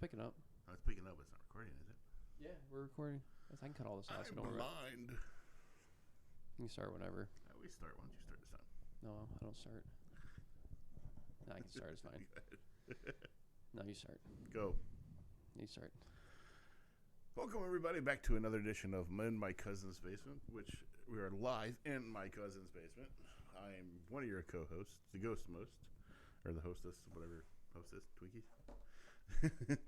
picking up. Oh, it's picking up, but it's not recording, is it? Yeah, we're recording. I can cut all this out. So I'm don't worry about blind. it. You can start whenever. We start. Why don't you start this time? No, I don't start. No, I can start. It's fine. No, you start. Go. You start. Welcome, everybody, back to another edition of In My Cousin's Basement, which we are live in my cousin's basement. I am one of your co-hosts, the ghost most, or the hostess, whatever hostess, Twinkies.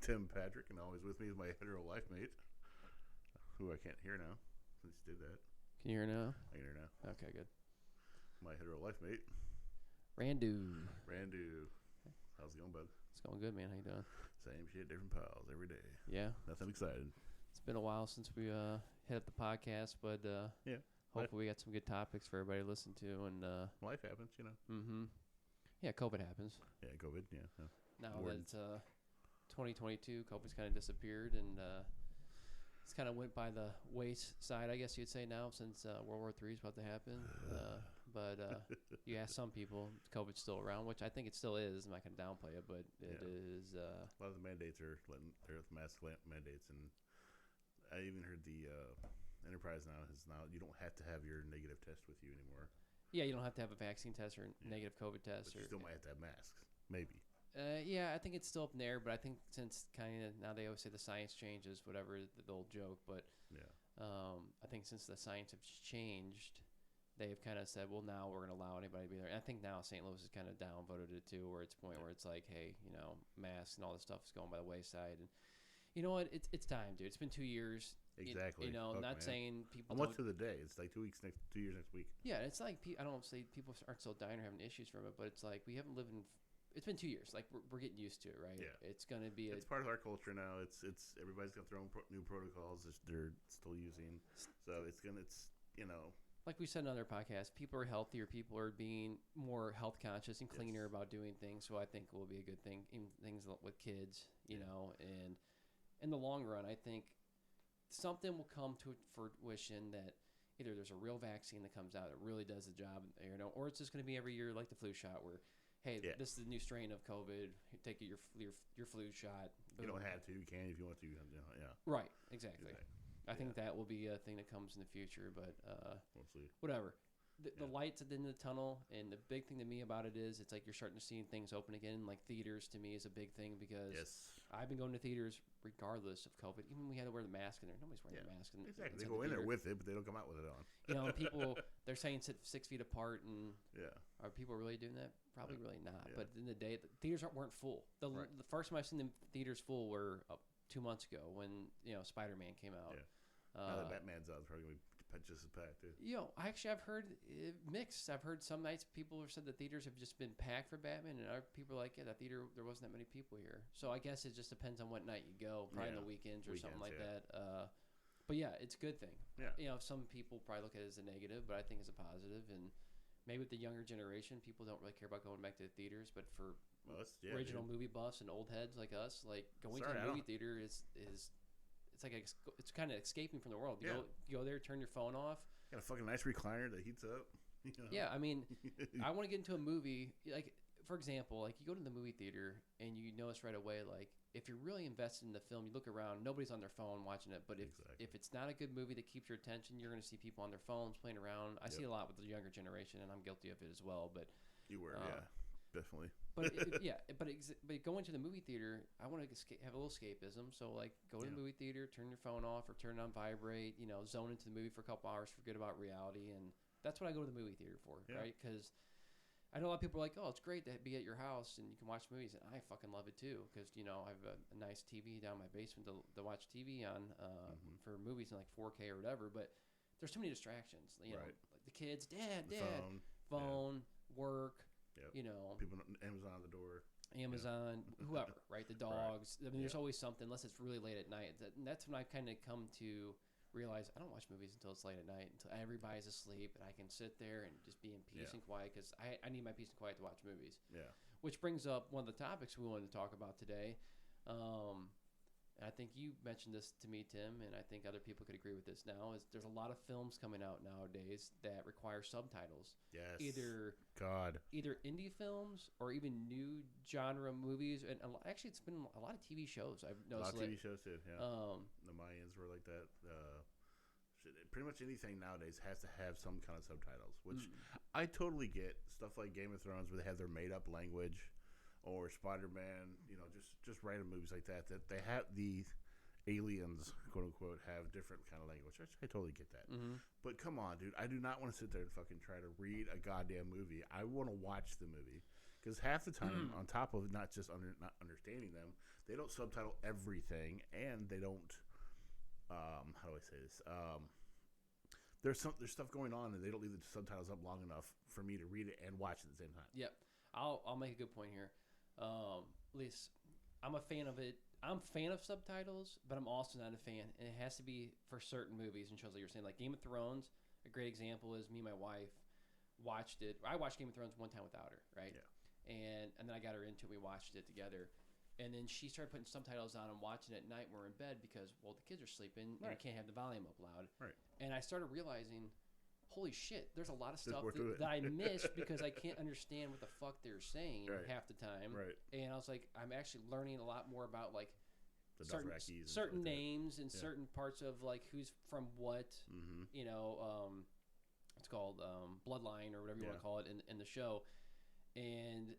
Tim Patrick, and always with me is my hetero life mate, who I can't hear now, since you did that. Can you hear now? I can hear now. Okay, good. My hetero life mate, Randu. How's it going, bud? It's going good, man. How you doing? Same shit, different pals every day. Yeah. Nothing exciting. It's been a while since we hit up the podcast, but Yeah. hopefully we got some good topics for everybody to listen to. And Life happens, you know. mm-hmm. Yeah, COVID happens. Yeah, COVID, yeah. Now Wardens. that it's 2022, COVID's kind of disappeared, and it's kind of went by the wayside, I guess you'd say now, since World War III is about to happen. But you ask some people, COVID's still around, which I think it still is. I'm not going to downplay it, but it is. A lot of the mandates are they're mask mandates, and I even heard the Enterprise now you don't have to have your negative test with you anymore. Yeah, you don't have to have a vaccine test or a negative COVID test. But you still might have to have masks, maybe. Yeah, I think it's still up in the air, but I think since kind of now they always say the science changes, whatever the old joke, but Yeah. I think since the science has changed, they've kind of said, well, now we're going to allow anybody to be there. And I think now St. Louis has kind of downvoted it too, where it's a point where it's like, hey, masks and all this stuff is going by the wayside. And you know what? It's time, dude. It's been 2 years. Exactly. Not man. saying people. How much to the day? It's like 2 years next week. Yeah, it's like I don't say people aren't still dying or having issues from it, but it's like we haven't lived in. It's been 2 years. Like we're getting used to it, right? Yeah. It's gonna be. It's part of our culture now. It's everybody's got their own new protocols that they're still using. So it's like we said in other podcasts, people are healthier. People are being more health conscious and cleaner about doing things. So I think it will be a good thing in things with kids, and in the long run, I think something will come to fruition that either there's a real vaccine that comes out that really does the job, or it's just going to be every year like the flu shot where, hey, this is the new strain of COVID. Take your flu shot. Boom. You don't have to. You can if you want to. Yeah. Right. Exactly. I think that will be a thing that comes in the future, but We'll see. whatever. The light's at the end of the tunnel, and the big thing to me about it is it's like you're starting to see things open again. Like theaters to me is a big thing because I've been going to theaters regardless of COVID. Even when we had to wear the mask in there, nobody's wearing the mask. Exactly. They go in there with it, but they don't come out with it on. People, they're saying sit 6 feet apart, and yeah. Are people really doing that? Probably really not. Yeah. But at the end of the day, the theaters weren't full. The first time I've seen the theaters full were 2 months ago when Spider-Man came out. Yeah. Now that Batman's out, it's probably going to be just as packed, too. I've heard mixed. I've heard some nights people have said the theaters have just been packed for Batman, and other people are like, that theater, there wasn't that many people here. So I guess it just depends on what night you go, probably on the weekends or something like that. But yeah, it's a good thing. Yeah. Some people probably look at it as a negative, but I think it's a positive. And maybe with the younger generation, people don't really care about going back to the theaters, but for original movie buffs and old heads like us, like going to the movie theater is it's like it's kind of escaping from the world. You go there, turn your phone off. Got a fucking nice recliner that heats up. Yeah, I mean, I want to get into a movie. Like, for example, like you go to the movie theater and you notice right away, like if you're really invested in the film, you look around, nobody's on their phone watching it. But if it's not a good movie that keeps your attention, you're going to see people on their phones playing around. I see a lot with the younger generation, and I'm guilty of it as well. But you were, definitely. But but going to the movie theater, I want to have a little escapism. So like, go to the movie theater, turn your phone off or turn it on vibrate. Zone into the movie for a couple hours, forget about reality, and that's what I go to the movie theater for, right? Because I know a lot of people are like, oh, it's great to be at your house and you can watch movies, and I fucking love it too because I have a nice TV down in my basement to watch TV on for movies in like 4K or whatever. But there's too many distractions. Like the kids, dad, phone, work. Yep. People Amazon at the door. Amazon, whoever, right? The dogs. I mean, there's always something, unless it's really late at night. And that's when I kind of come to realize I don't watch movies until it's late at night, until everybody's asleep, and I can sit there and just be in peace and quiet because I need my peace and quiet to watch movies. Yeah. Which brings up one of the topics we wanted to talk about today. and I think you mentioned this to me, Tim, and I think other people could agree with this now, is there's a lot of films coming out nowadays that require subtitles. Yes. Either indie films or even new genre movies, and actually it's been a lot of TV shows I've noticed. A lot of TV shows too, yeah. The Mayans were like that. Pretty much anything nowadays has to have some kind of subtitles, which I totally get. Stuff like Game of Thrones where they have their made-up language, or Spider-Man, just random movies like that they have the aliens, quote unquote, have different kind of language. I totally get that. But come on, dude, I do not want to sit there and fucking try to read a goddamn movie. I want to watch the movie, because half the time, on top of not just not understanding them, they don't subtitle everything, and they don't. How do I say this? There's stuff going on, and they don't leave the subtitles up long enough for me to read it and watch it at the same time. Yep, I'll make a good point here. At least I'm a fan of it. I'm a fan of subtitles, but I'm also not a fan, and it has to be for certain movies and shows, like you're saying, like Game of Thrones. A great example is me and my wife watched it. I watched Game of Thrones one time without her, right? Yeah. And then I got her into it. We watched it together. And then she started putting subtitles on and watching it at night when we're in bed because, well, the kids are sleeping and I can't have the volume up loud. Right. And I started realizing, holy shit, there's a lot of stuff that I missed because I can't understand what the fuck they're saying half the time. Right. And I was like, I'm actually learning a lot more about, like, the certain names and certain parts of, like, who's from what, it's called Bloodline or whatever you want to call it in the show. And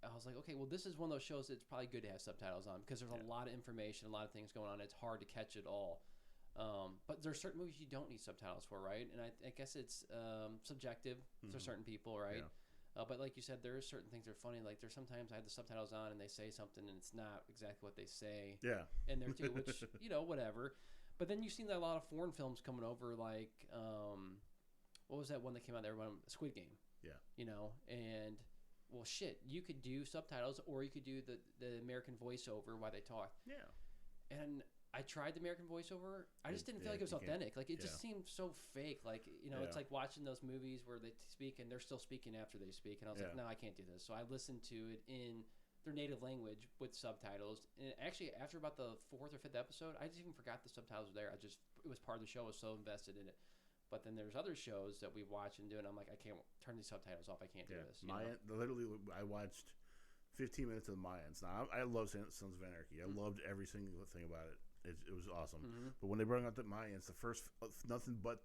I was like, okay, well, this is one of those shows that's probably good to have subtitles on because there's a lot of information, a lot of things going on. It's hard to catch it all. But there's certain movies you don't need subtitles for, right? And I guess it's subjective to certain people, right? Yeah. But like you said, there are certain things that are funny. Like there's sometimes I have the subtitles on and they say something and it's not exactly what they say. Yeah. And there too, which, whatever. But then you've seen a lot of foreign films coming over, like, what was that one that came out there? Squid Game. Yeah. And... well, shit, you could do subtitles or you could do the American voiceover while they talk. Yeah. And I tried the American voiceover. I just didn't feel like it was authentic. Like, it just seemed so fake. Like, it's like watching those movies where they speak and they're still speaking after they speak. And I was like, no, I can't do this. So I listened to it in their native language with subtitles. And actually, after about the 4th or 5th episode, I just even forgot the subtitles were there. It was part of the show. I was so invested in it. But then there's other shows that we watch and do, and I'm like, I can't turn these subtitles off. I can't do this. Literally, I watched 15 minutes of the Mayans. Now, I love Sons of Anarchy. I loved every single thing about it. It was awesome. But when they brought out the Mayans, the first, nothing but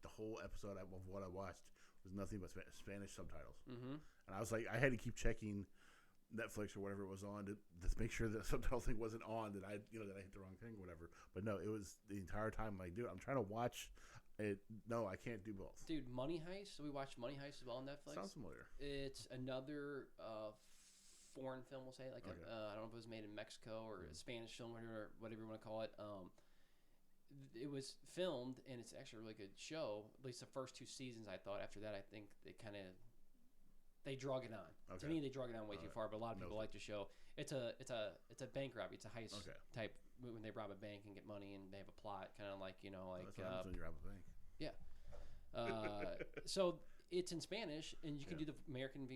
the whole episode of what I watched was nothing but Spanish subtitles. And I was like, I had to keep checking Netflix or whatever it was on to make sure the subtitle thing wasn't on, that I hit the wrong thing or whatever. But no, it was the entire time like, dude, I'm trying to watch it. No, I can't do both. Dude, Money Heist. So we watched Money Heist as well on Netflix. Sounds familiar. It's another foreign film, we'll say. Like I don't know if it was made in Mexico or a Spanish film or whatever you want to call it. It was filmed, and it's actually a really good show. At least the first 2 seasons, I thought. After that, I think they drug it on. Okay. To me, they drug it on way too far. But a lot of people like the show. It's a bank robbery. It's a heist type when they rob a bank and get money, and they have a plot, kind of like that's what happens when you rob a bank. Yeah. So it's in Spanish, and you can do the American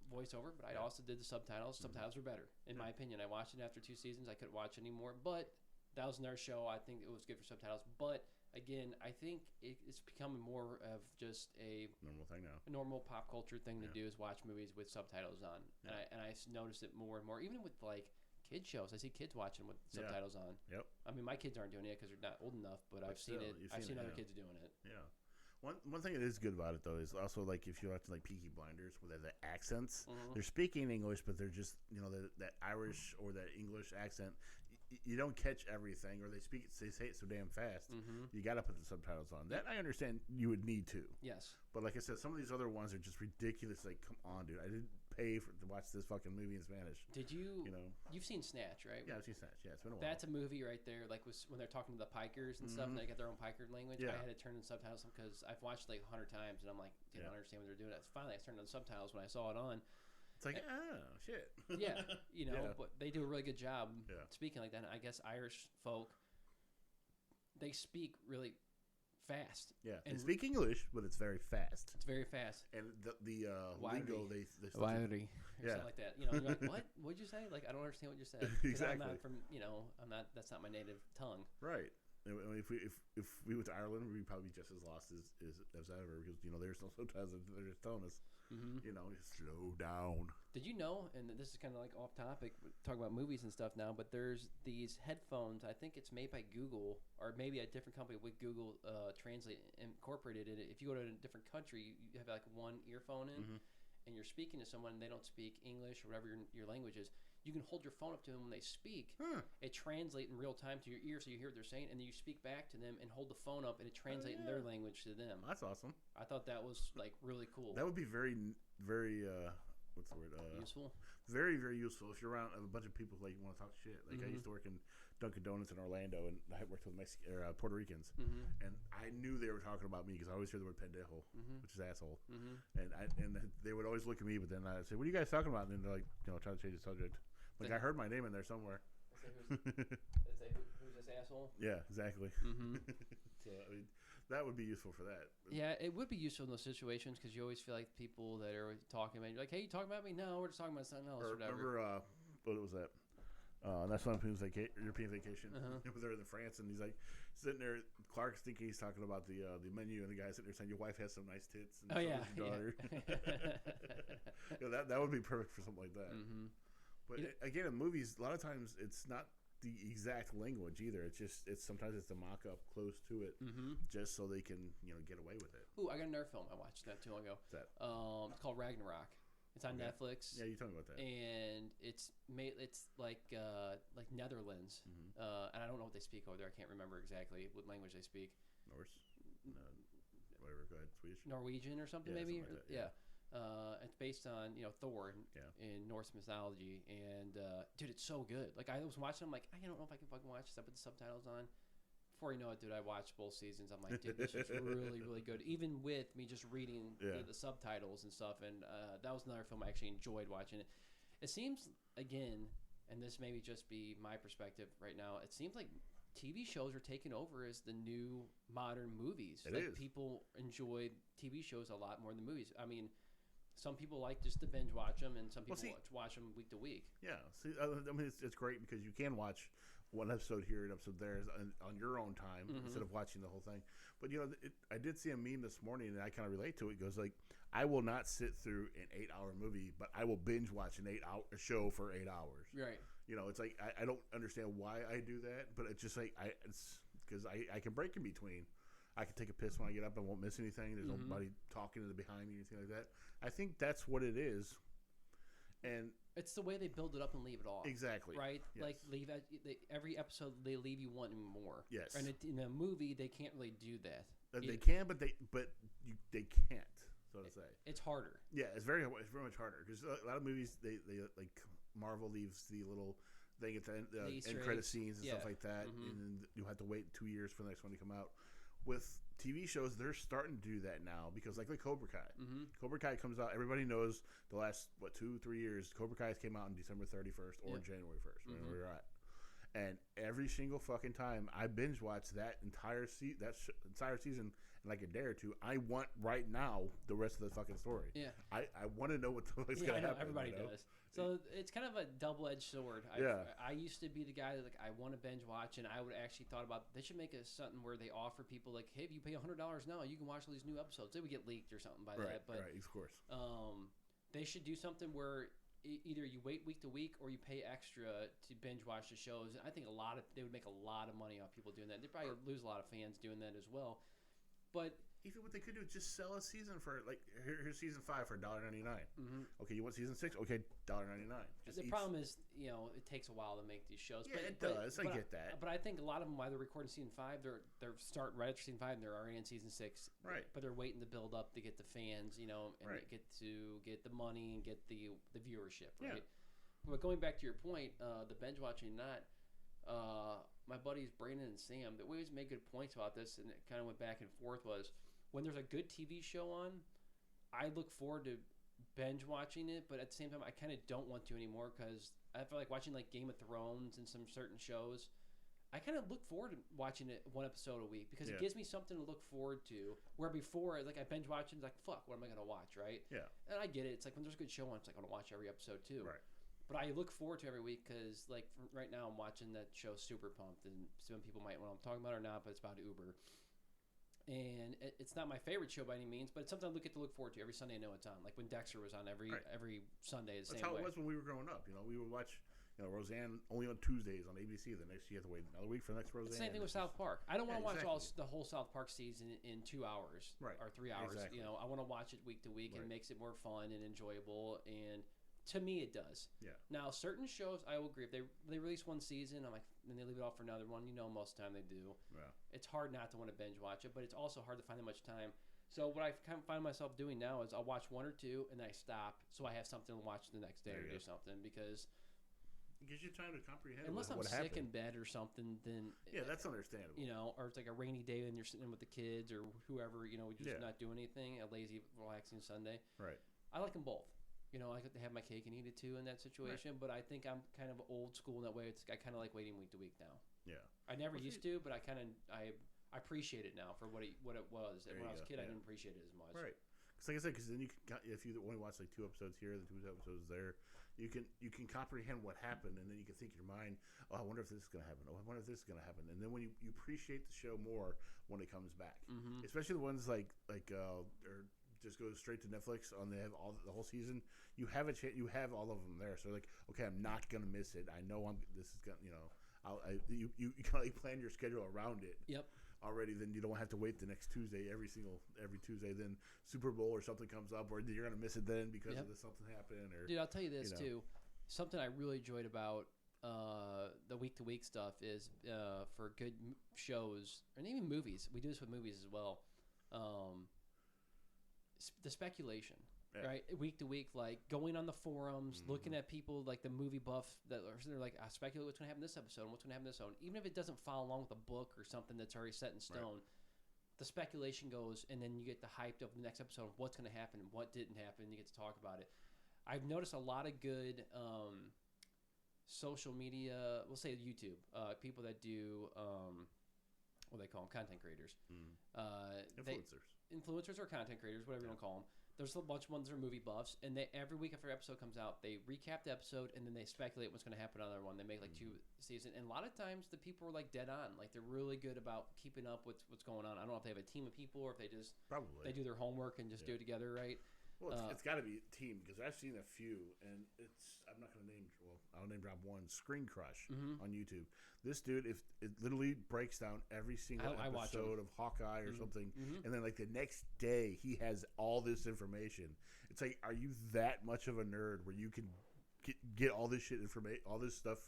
voiceover, but I also did the subtitles. Subtitles were better, in my opinion. I watched it after 2 seasons. I couldn't watch anymore, but that was another show. I think it was good for subtitles. But again, I think it's becoming more of just a normal thing now. A normal pop culture thing to do is watch movies with subtitles on, and I noticed it more and more, even with like kids shows. I see kids watching with subtitles on. Yep. I mean, my kids aren't doing it because they're not old enough, but I've seen it. I've seen other kids doing it. Yeah. One thing that is good about it though is also like if you watch like Peaky Blinders, where the accents, they're speaking English, but they're just that Irish or that English accent. You don't catch everything, or they say it so damn fast. You got to put the subtitles on. That I understand you would need to. Yes. But like I said, some of these other ones are just ridiculous. Like, come on, dude! I didn't pay to watch this fucking movie in Spanish. Did you? You've seen Snatch, right? Yeah, I've seen Snatch. Yeah, it's been a while. That's a movie right there. Like when they're talking to the pikers and stuff, and they got their own piker language. Yeah. I had to turn in subtitles because I've watched like 100 times, and I'm like, I don't understand what they're doing. Finally, I turned on subtitles when I saw it on. It's like, shit. Yeah, but they do a really good job speaking like that. And I guess Irish folk, they speak really fast. Yeah, they And speak English, but it's very fast. it's very fast. And the lingo they Wiry. Or Yeah. something like that. You know, you're like, what? What'd you say? Like, I don't understand what you said. 'Cause Exactly. I'm not from, that's not my native tongue. right. I mean, if we went to Ireland, we'd probably be just as lost as ever because there's no subtitles. They're just telling us, just slow down. Did you know, and this is kind of like off topic, we're talking about movies and stuff now, but there's these headphones, I think it's made by Google, or maybe a different company with Google Translate incorporated in it. If you go to a different country, you have like one earphone in, and you're speaking to someone, and they don't speak English or whatever your language is. You can hold your phone up to them when they speak. It translates in real time to your ear, so you hear what they're saying, and then you speak back to them and hold the phone up, and it translates in their language to them. That's awesome. I thought that was like really cool. That would be very, very what's the word? Useful. Very, very useful if you're around a bunch of people like you want to talk shit. Like I used to work in Dunkin' Donuts in Orlando, and I worked with Puerto Ricans, and I knew they were talking about me because I always hear the word pendejo, which is asshole, and they would always look at me, but then I'd say, "What are you guys talking about?" And then they're like, trying to change the subject. Like I heard my name in there somewhere. Who's this asshole? Yeah, exactly. So I mean, that would be useful for that. Yeah, it would be useful in those situations because you always feel like people that are talking about you, like, "Hey, you talking about me?" No, we're just talking about something else. Or whatever. Remember, what was that? That's one European vacation. It was there in France, and he's like sitting there. Clark's thinking he's talking about the menu, and the guy's sitting there saying, "Your wife has some nice tits." And your daughter. That would be perfect for something like that. But again, in movies, a lot of times it's not the exact language either. It's sometimes it's a mock up close to it, just so they can get away with it. Ooh, I got another film I watched not too long ago. What's that? It's called Ragnarok. It's on Netflix. Yeah, you told me about that. And it's like Netherlands, and I don't know what they speak over there. I can't remember exactly what language they speak. Norse, whatever. Go ahead, Swedish, Norwegian or something maybe. Something like that, It's based on Thor in Norse mythology, and dude, it's so good. Like I was watching, I'm like, I don't know if I can fucking watch this. I put the subtitles on. Before you know it, dude, I watched both seasons. I'm like, dude, this is really, really good. Even with me just reading the subtitles and stuff, and that was another film I actually enjoyed watching it. It seems, again, and this may just be my perspective right now, it seems like TV shows are taking over as the new modern movies. It is. People enjoy TV shows a lot more than movies. I mean, some people like just to binge watch them, and some people watch them week to week. Yeah, see, I mean, it's great because you can watch one episode here and episode there on your own time instead of watching the whole thing. But I did see a meme this morning, and I kind of relate to it. It goes like, I will not sit through an 8-hour movie, but I will binge watch an 8-hour show for 8 hours. Right. It's like I don't understand why I do that, but it's just like it's because I can break in between. I can take a piss when I get up. I won't miss anything. There's nobody talking to the behind me or anything like that. I think that's what it is. And it's the way they build it up and leave it off. Exactly. Right? Yes. Like every episode they leave you wanting more. Yes. And in a movie they can't really do that. They can, but they can't. So to say, it's harder. Yeah, it's very much harder because a lot of movies they like Marvel leaves the little thing at the end credit scenes and stuff like that, and you have to wait 2 years for the next one to come out. With TV shows, they're starting to do that now because like Cobra Kai. Cobra Kai comes out. Everybody knows the last 2-3 years. Cobra Kai came out on December 31st or January 1st, whenever you're at. And every single fucking time I binge watch that entire season in like a day or two, I want right now the rest of the fucking story. Yeah, I want to know what the fuck's gonna happen. Everybody does. So it's kind of a double-edged sword. I used to be the guy that I want to binge watch, and I would actually thought about they should make something where they offer people like, hey, if you pay $100 now, you can watch all these new episodes. They would get leaked or something by that. But right, of course. They should do something where either you wait week to week or you pay extra to binge watch the shows. And I think they would make a lot of money off people doing that. They'd probably lose a lot of fans doing that as well. But even what they could do is just sell a season for like here's season 5 for $1.99. Okay, you want season 6? Okay, $1.99. The problem is, it takes a while to make these shows. Yeah, it does. I get that. But I think a lot of them, while they're recording season 5, they're starting right after season 5, and they're already in season 6. Right. But they're waiting to build up to get the fans, and get the money and get the viewership. Right. Yeah. But going back to your point, the binge watching, my buddies Brandon and Sam, that we always made good points about this, and it kind of went back and forth. Was when there's a good TV show on, I look forward to binge watching it, but at the same time, I kind of don't want to anymore because I feel like watching like Game of Thrones and some certain shows, I kind of look forward to watching it one episode a week because it Yeah. gives me something to look forward to. Where before, like I binge watching, like fuck, what am I gonna watch, right? Yeah. And I get it. It's like when there's a good show on, it's like I want to watch every episode too. Right. But I look forward to every week because, like, right now I'm watching that show Super Pumped, and some people might know what I'm talking about or not, but it's about Uber. And it's not my favorite show by any means, but it's something I get to look forward to every Sunday. I know it's on. Like when Dexter was on every Sunday, the That's same how way. it was when we were growing up. We would watch Roseanne only on Tuesdays on ABC. The next you have to wait another week for the next Roseanne. It's the same thing with South Park. I don't want to watch exactly. the whole South Park season in 2 hours or 3 hours. Exactly. I want to watch it week to week, and it makes it more fun and enjoyable. And to me, it does. Yeah. Now, certain shows, I will agree. If they release one season, I'm like, and they leave it off for another one. Most of the time they do. Yeah. It's hard not to want to binge watch it, but it's also hard to find that much time. So what I kind of find myself doing now is I'll watch one or two and then I stop, so I have something to watch the next day or do something because. It gives you time to comprehend. Unless I'm what sick happened. in bed or something, then that's understandable. Or it's like a rainy day and you're sitting in with the kids or whoever. We just not doing anything. A lazy, relaxing Sunday. Right. I like them both. I get to have my cake and eat it too in that situation. But I think I'm kind of old school in that way. I kind of like waiting week to week now. Yeah. I never used to, but I appreciate it now for what it was. And when I was a kid, I didn't appreciate it as much. Right. Because like I said, because then you can, if you only watch like 2 episodes here, then 2 episodes there, you can comprehend what happened, and then you can think in your mind, oh, I wonder if this is going to happen. Oh, I wonder if this is going to happen. And then when you appreciate the show more when it comes back, especially the ones like or just go straight to Netflix on the whole season. You have you have all of them there. So like, okay, I'm not going to miss it. I know this is going. You kind of plan your schedule around it. Yep. Already, then you don't have to wait the next Tuesday every Tuesday. Then Super Bowl or something comes up, or you're gonna miss it then because of something happened. Or dude, I'll tell you this too. Something I really enjoyed about the week to week stuff is for good shows and even movies. We do this with movies as well. The speculation. Right, week to week, like going on the forums, looking at people like the movie buff that are like, I speculate what's going to happen this episode and what's going to happen this episode. Even if it doesn't follow along with a book or something that's already set in stone, the speculation goes, and then you get the hyped of the next episode of what's going to happen and what didn't happen, and you get to talk about it. I've noticed a lot of good social media, we'll say YouTube, people that do, what they call them, content creators. Influencers or content creators, whatever you want to call them. There's a bunch of ones that are movie buffs, and they every week after episode comes out, they recap the episode, and then they speculate what's going to happen on another one. They make like 2 seasons, and a lot of times the people are like dead on. Like they're really good about keeping up with what's going on. I don't know if they have a team of people or if they just they do their homework and just do it together, right? Well, it's got to be a team because I've seen a few, and I'm not going to name. Well, I'll name drop one. Screen Crush on YouTube. This dude, if it literally breaks down every single episode of Hawkeye or something, and then like the next day he has all this information. It's like, are you that much of a nerd where you can get all this all this stuff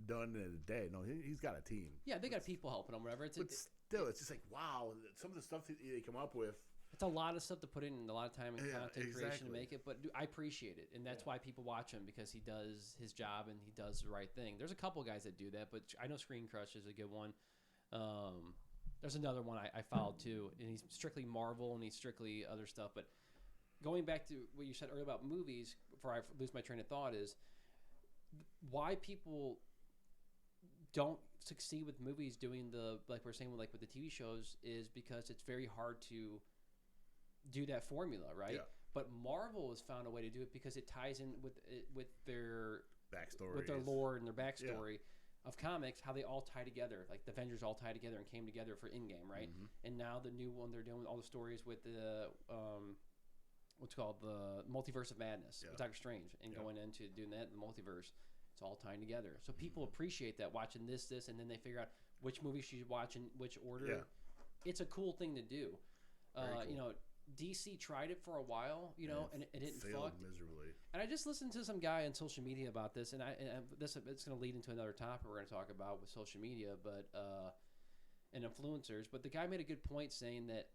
done in a day? No, he's got a team. Yeah, they got people helping him, whatever. But still, it's just like, wow, some of the stuff that they come up with. It's a lot of stuff to put in and a lot of time and content creation to make it, but I appreciate it, and that's why people watch him because he does his job and he does the right thing. There's a couple guys that do that, but I know Screen Crush is a good one. There's another one I followed too, and he's strictly Marvel and he's strictly other stuff. But going back to what you said earlier about movies, before I lose my train of thought, is why people don't succeed with movies doing like we're saying with the TV shows is because it's very hard to do that formula, right? Yeah. But Marvel has found a way to do it because it ties in with their backstory, with their lore and their backstory of comics, how they all tie together. Like the Avengers all tie together and came together for Endgame, right? And now the new one they're doing all the stories with the what's called the Multiverse of Madness with Doctor Strange and going into doing that in the multiverse. It's all tying together. So people appreciate that, watching this, and then they figure out which movie she should watch in which order. Yeah. It's a cool thing to do. Cool. DC tried it for a while, and it didn't failed miserably. And I just listened to some guy on social media about this, and it's going to lead into another topic we're going to talk about with social media, but and influencers. But the guy made a good point saying that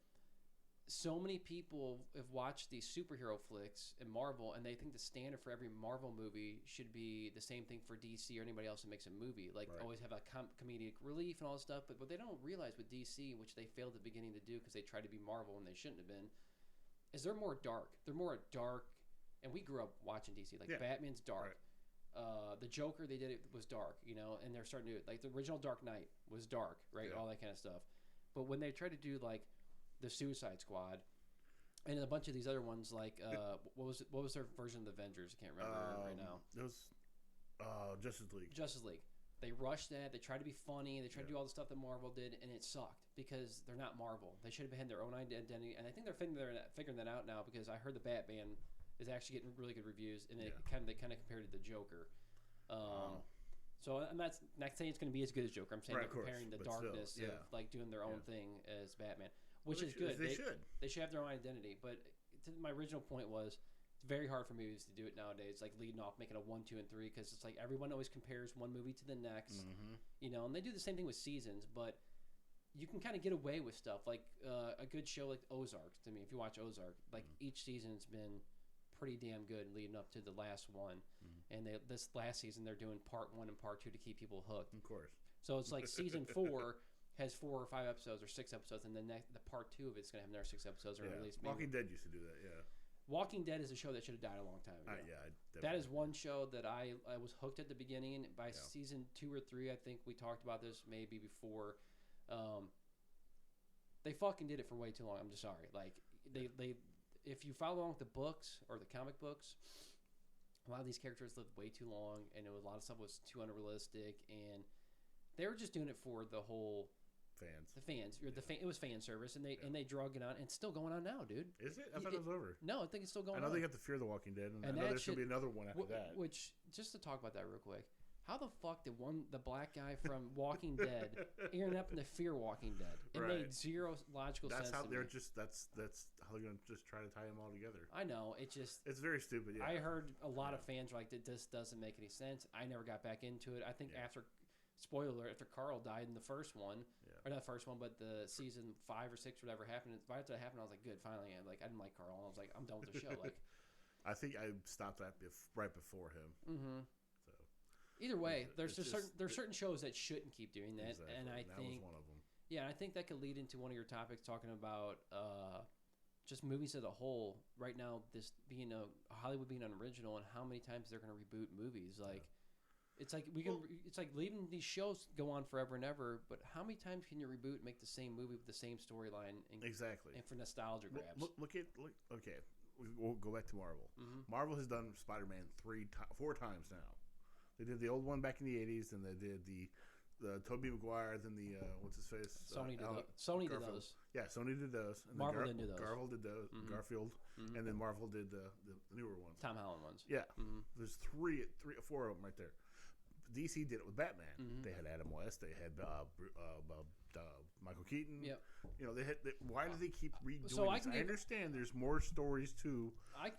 so many people have watched these superhero flicks in Marvel, and they think the standard for every Marvel movie should be the same thing for DC or anybody else that makes a movie. Like always have a comedic relief and all this stuff. But what they don't realize with DC, which they failed at the beginning to do because they tried to be Marvel and they shouldn't have been, is they're more dark. They're more dark, and we grew up watching DC. Like Batman's dark. The Joker they did it was dark, and they're starting to do it. Like the original Dark Knight was dark, right? Yeah. All that kind of stuff. But when they try to do like the Suicide Squad and a bunch of these other ones, like what was their version of the Avengers? I can't remember right now. It was Justice League. Justice League. They rushed that. They tried to be funny. They tried to do all the stuff that Marvel did, and it sucked because they're not Marvel. They should have had their own identity, and I think they're figuring that out now because I heard the Batman is actually getting really good reviews, and they kind of compared it to the Joker. So I'm not saying it's going to be as good as Joker. I'm saying they're comparing the darkness of like doing their own thing as Batman, which is good. They should. They should have their own identity. But my original point was it's very hard for movies to do it nowadays, like leading off, making a 1, 2, and 3, because it's like everyone always compares one movie to the next, and they do the same thing with seasons, but you can kind of get away with stuff like a good show like Ozark. To me, if you watch Ozark, like each season's been pretty damn good leading up to the last one, and this last season they're doing part 1 and part 2 to keep people hooked. Of course. So it's like season 4 has 4 or 5 episodes or 6 episodes, and then the part 2 of it's gonna have another 6 episodes or at least. Walking Dead used to do that. Yeah. Walking Dead is a show that should have died a long time ago. That is one show that I was hooked at the beginning. By season 2 or 3, I think we talked about this maybe before. They fucking did it for way too long. I'm just sorry. Like they if you follow along with the books or the comic books, a lot of these characters lived way too long, and a lot of stuff was too unrealistic, and they were just doing it for the whole. It was fan service, and they drug it on, and it's still going on now, dude. Is it? I thought it was over. No, I think it's still going on. I know they got the Fear the Walking Dead, and I know there should be another one after that. Which, just to talk about that real quick, how the fuck did the black guy from Walking Dead end up in the Fear Walking Dead? It made zero logical sense. That's how they're just. That's how they're gonna just try to tie them all together. I know it's very stupid. Yeah, I heard a lot of fans were like, "This doesn't make any sense." I never got back into it. I think after. Spoiler alert, after Carl died in the first one, or not the first one, but the season 5 or 6, whatever happened, right after that happened, I was like, good, finally. I didn't like Carl, and I was like, I'm done with the show. Like, I think I stopped that right before him. Mm-hmm. So, either way, there's certain shows that shouldn't keep doing that, and I think that was one of them. Yeah, I think that could lead into one of your topics talking about just movies as a whole. Right now, this being Hollywood being unoriginal, and how many times they're going to reboot movies, like. It's like it's like leaving these shows go on forever and ever. But how many times can you reboot and make the same movie with the same storyline? Exactly. And for nostalgia grabs. Okay, we'll go back to Marvel. Mm-hmm. Marvel has done Spider-Man 4 times now. They did the old one back in the 80s, and they did the Tobey Maguire, then the what's his face? Sony did those. Yeah, Sony did those. And Marvel didn't do those. Garfield did those. Mm-hmm. Garfield, and then Marvel did the newer ones. Tom Holland ones. Yeah, there's 4 of them right there. DC did it with Batman. Mm-hmm. They had Adam West. They had Michael Keaton. Yep. Why do they keep redoing this? I understand there's more stories to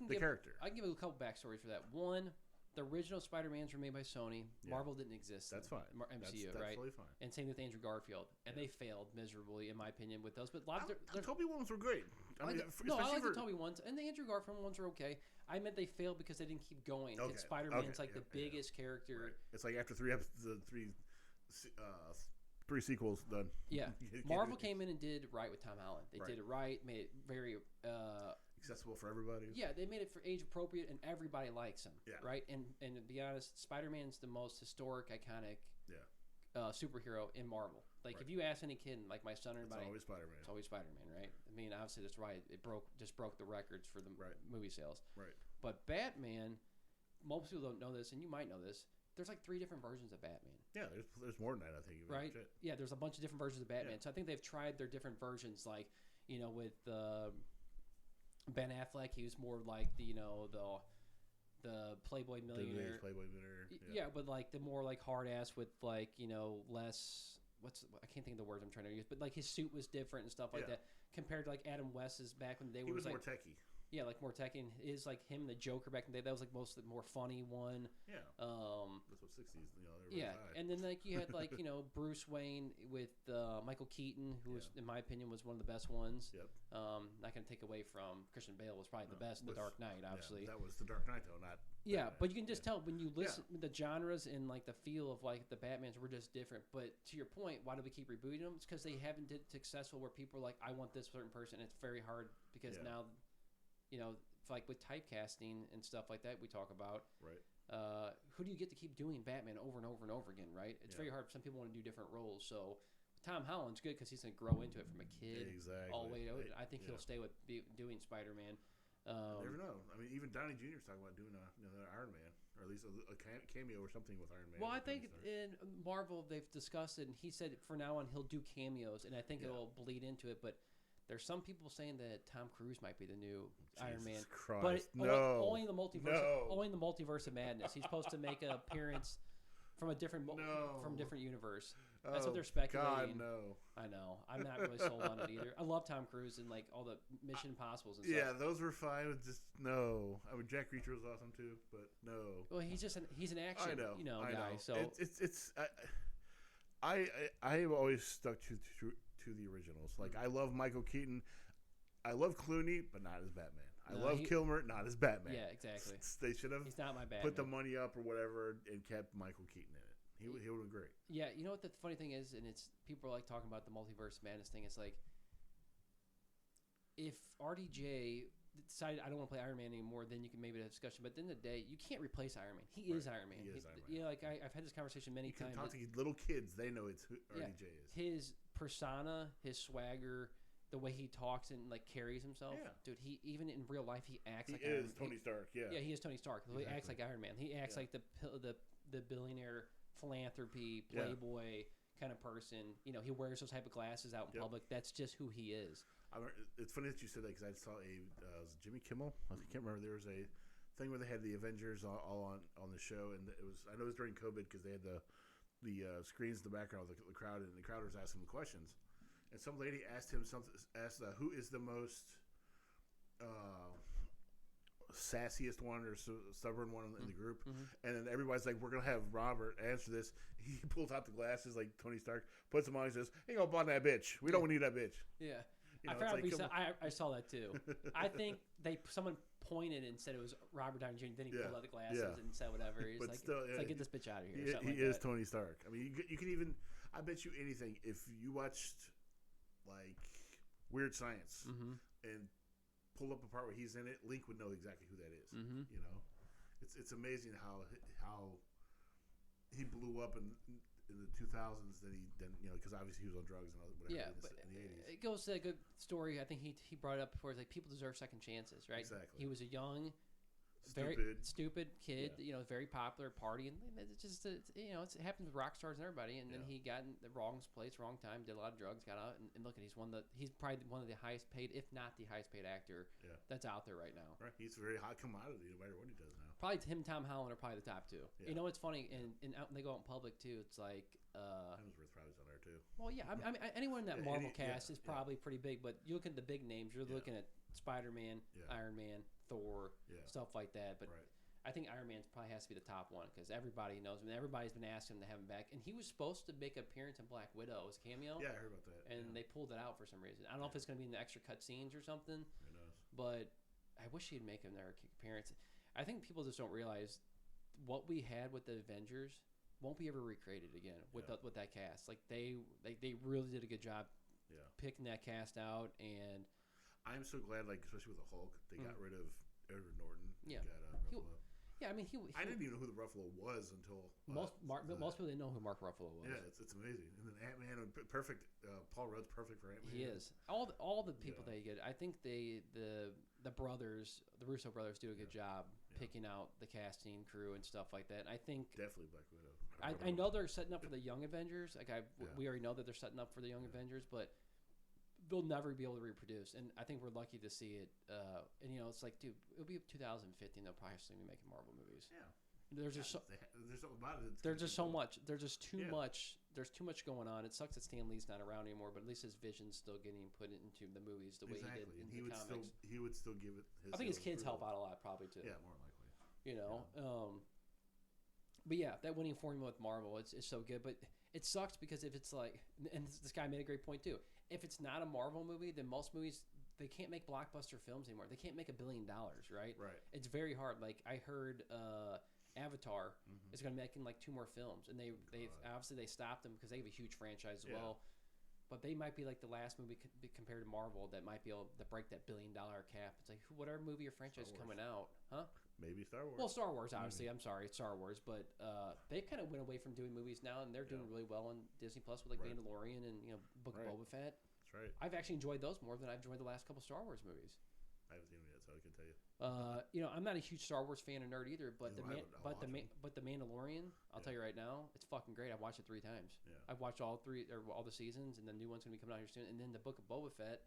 the character. I can give you a couple backstories for that. One, the original Spider-Mans were made by Sony. Yeah. Marvel didn't exist. That's fine. MCU, that's right? Totally fine. And same with Andrew Garfield. And they failed miserably, in my opinion, with those. But the Tobey ones were great. I like the Tobey ones. And the Andrew Garfield ones were okay. I meant they failed because they didn't keep going. Okay. And Spider-Man's the biggest character. Right. It's like after 3 episodes, three sequels done. Yeah. Marvel came in and did right with Tom Holland. They did it right, made it very... accessible for everybody. Yeah, they made it for age appropriate, and everybody likes him. Yeah. Right. And to be honest, Spider-Man's the most historic, iconic superhero in Marvel. Like if you ask any kid, like my son or anybody, it's always Spider-Man. Right? I mean, obviously that's right. It just broke the records for the movie sales. Right. But Batman, most people don't know this, and you might know this. There's like 3 different versions of Batman. Yeah, there's more than that, I think. Right. Yeah, there's a bunch of different versions of Batman. Yeah. So I think they've tried their different versions, like with. Ben Affleck, he was more like the Playboy millionaire. Yeah, but like the more like hard ass with like less. I can't think of the words I'm trying to use, but like his suit was different and stuff like that compared to like Adam West's back when they he was like, more techie. Yeah, like more techie. And his like him and the Joker back in the day, that was like most of the more funny one. Yeah. That's what 60s. Yeah, and then like you had like Bruce Wayne with Michael Keaton, who was in my opinion was one of the best ones. Yep. Not gonna take away from Christian Bale was probably the best in The Dark Knight, obviously. Yeah, that was The Dark Knight though, not. Yeah, but you can just tell when you listen the genres and like the feel of like the Batmans were just different. But to your point, why do we keep rebooting them? It's because they haven't did successful where people are like, I want this certain person. And it's very hard because now, like with typecasting and stuff like that we talk about. Right. Who do you get to keep doing Batman over and over and over again, right? It's very hard. Some people want to do different roles. So Tom Holland's good because he's going to grow into it from a kid all the way to I think he'll stay with doing Spider-Man. You never know. I mean, even Downey Jr. is talking about doing another Iron Man, or at least a cameo or something with Iron Man. Well, I think in Marvel they've discussed it, and he said from now on he'll do cameos, and I think it'll bleed into it. But there's some people saying that Tom Cruise might be the new Iron Man. Christ. But only in the multiverse. Only in the multiverse of madness. He's supposed to make an appearance from a different universe. That's what they're speculating. God, no. I know. I'm not really sold on it either. I love Tom Cruise and like all the Mission Impossibles and stuff. Yeah, those were fine. Just no. I mean, Jack Reacher was awesome too, but no. Well, he's an action, guy. So it's I have always stuck to the originals. Like I love Michael Keaton. I love Clooney, but not as Batman. I love Kilmer, not as Batman. Yeah, exactly. They should have. He's not my Batman. Put the money up or whatever and kept Michael Keaton in it. He would have been great. Yeah, you know what the funny thing is, and it's people are like talking about the multiverse madness thing. It's like if RDJ decided I don't want to play Iron Man anymore, then you can maybe have a discussion. But at the end of the day, you can't replace Iron Man. He is Iron Man. He is Iron Man. You know, like I've had this conversation many times. Talk to little kids; they know it's who RDJ is. His persona, his swagger, the way he talks and like carries himself, dude. He even in real life he acts like Iron Man. Tony Stark. Yeah, he is Tony Stark. He acts like Iron Man. He acts like the billionaire philanthropy playboy kind of person. You know, he wears those type of glasses out in public. That's just who he is. It's funny that you said that because I saw Jimmy Kimmel. I can't remember. There was a thing where they had the Avengers all on the show, and it was, I know it was during COVID because they had the screens in the background with the crowd, and the crowd was asking him questions, and some lady asked him who is the most sassiest one or stubborn one in the group, and then everybody's like, we're gonna have Robert answer this. He pulls out the glasses like Tony Stark, puts them on, he says, "Ain't gonna bond that bitch. We don't need that bitch." Yeah, you know, I saw that too. I think someone pointed and said it was Robert Downey Jr. Then he pulled out the glasses and said whatever. He's like, still, it's like, get this bitch out of here. He is Tony Stark. I mean, you can even, I bet you anything, if you watched like Weird Science and pull up a part where he's in it, Link would know exactly who that is. You know, it's amazing how he blew up in the 2000s. Then because obviously he was on drugs and whatever. Yeah, but in the 80s. It goes to a good story. I think he brought it up before. It's like people deserve second chances, right? Exactly. He was a young, very stupid kid. You know, very popular party, and it's just it happens with rock stars and everybody. And then he got in the wrong place, wrong time, did a lot of drugs, got out, and look at he's probably one of the highest paid, if not the highest paid actor that's out there right now. Right, he's a very hot commodity no matter what he does now. Probably him and Tom Holland are probably the top two. Yeah. You know what's funny, and out, they go out in public too. It's like Hemsworth probably on there too. Well, yeah, I mean anyone in that Marvel cast is probably pretty big, but you look at the big names. You're looking at Spider-Man, Iron Man, Thor, stuff like that. But I think Iron Man probably has to be the top one because everybody knows him. And everybody's been asking him to have him back, and he was supposed to make an appearance in Black Widow as a cameo. Yeah, I heard about that. And they pulled it out for some reason. I don't know if it's going to be in the extra cut scenes or something. Who knows? But I wish he'd make another appearance. I think people just don't realize what we had with the Avengers won't be ever recreated again with that cast. Like they really did a good job picking that cast out, and I'm so glad, like especially with the Hulk, they got rid of Edward Norton. Yeah, I mean, I didn't even know who the Ruffalo was until most people didn't know who Mark Ruffalo was. Yeah, it's amazing. And then Ant-Man, perfect. Paul Rudd's perfect for Ant-Man. He is. All the people they get. I think the brothers, the Russo brothers, do a good job picking out the casting crew and stuff like that. And I think definitely Black Widow. I know they're setting up for the Young Avengers. Like we already know that they're setting up for the Young Avengers, but they'll never be able to reproduce. And I think we're lucky to see it. And it's like, dude, it'll be 2015. They'll probably still be making Marvel movies. Yeah. There's just there's something about it. There's just so much. There's just too much. There's too much going on. It sucks that Stan Lee's not around anymore, but at least his vision's still getting put into the movies the way he did in the comics. He would still give it. I think his kids help out a lot, probably too. Yeah, more likely. But yeah, that winning formula with Marvel, it's so good. But it sucks because if it's like, and this guy made a great point too. If it's not a Marvel movie, then most movies they can't make blockbuster films anymore. They can't make $1 billion, right? Right. It's very hard. Like I heard. Avatar is going to be making like 2 more films, and they obviously they stopped them because they have a huge franchise as well. but they might be like the last movie compared to Marvel that might be able to break that $1 billion cap. It's like whatever movie or franchise is coming out, huh? Maybe Star Wars. Well, Star Wars, obviously. I'm sorry, it's Star Wars, but they kind of went away from doing movies now, and they're doing really well on Disney Plus with like Mandalorian and Book of Boba Fett. That's right. I've actually enjoyed those more than I've enjoyed the last couple Star Wars movies. I haven't seen them yet, so I can tell you. I'm not a huge Star Wars fan or nerd either, but the Mandalorian, I'll tell you right now, it's fucking great. I've watched it 3 times. Yeah. I've watched all the seasons, and the new one's gonna be coming out here soon. And then the Book of Boba Fett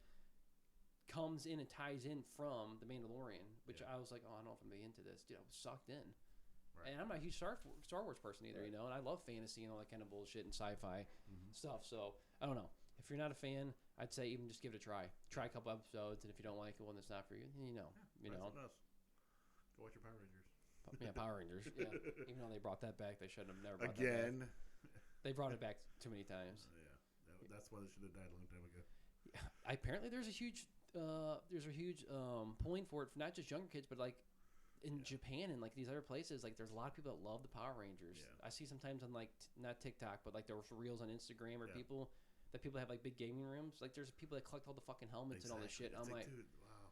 comes in and ties in from the Mandalorian, which I was like, oh, I don't know if I'm gonna be into this. Dude, I was sucked in. Right. And I'm not a huge Star Wars person either, and I love fantasy and all that kind of bullshit and sci-fi stuff. So I don't know. If you're not a fan, I'd say even just give it a try. Try a couple episodes, and if you don't like it, well, then it's not for you. You know. Go watch your Power Rangers. Yeah, Power Rangers. Yeah. Even though they brought that back, they shouldn't have never brought that back. They brought it back too many times. That's why they should have died a long time ago. Yeah. Apparently, there's a huge pulling for it for not just younger kids, but like in Japan and like these other places. Like, there's a lot of people that love the Power Rangers. Yeah. I see sometimes on like not TikTok, but like there were reels on Instagram or people have like big gaming rooms. Like, there's people that collect all the fucking helmets and all this shit. I'm like, dude, wow.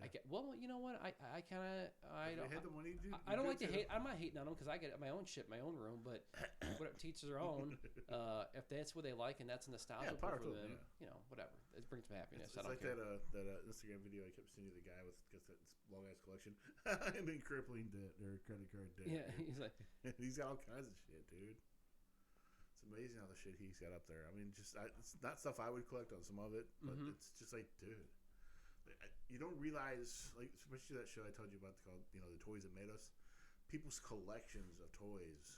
I get, well, you know what? I don't have the money, dude. I don't like to hate. I'm not hating on them because I get my own shit, my own room. But whatever, to each their own. If that's what they like and that's nostalgia for them, whatever. It brings them happiness. It's I don't like care. that Instagram video I kept seeing the guy with that long ass collection. I'm in crippling debt or credit card debt. Yeah, he's like, he's got all kinds of shit, dude. It's amazing how the shit he's got up there. I mean, it's not stuff I would collect on some of it, but it's just like, dude. You don't realize, like, especially that show I told you about called, the Toys That Made Us. People's collections of toys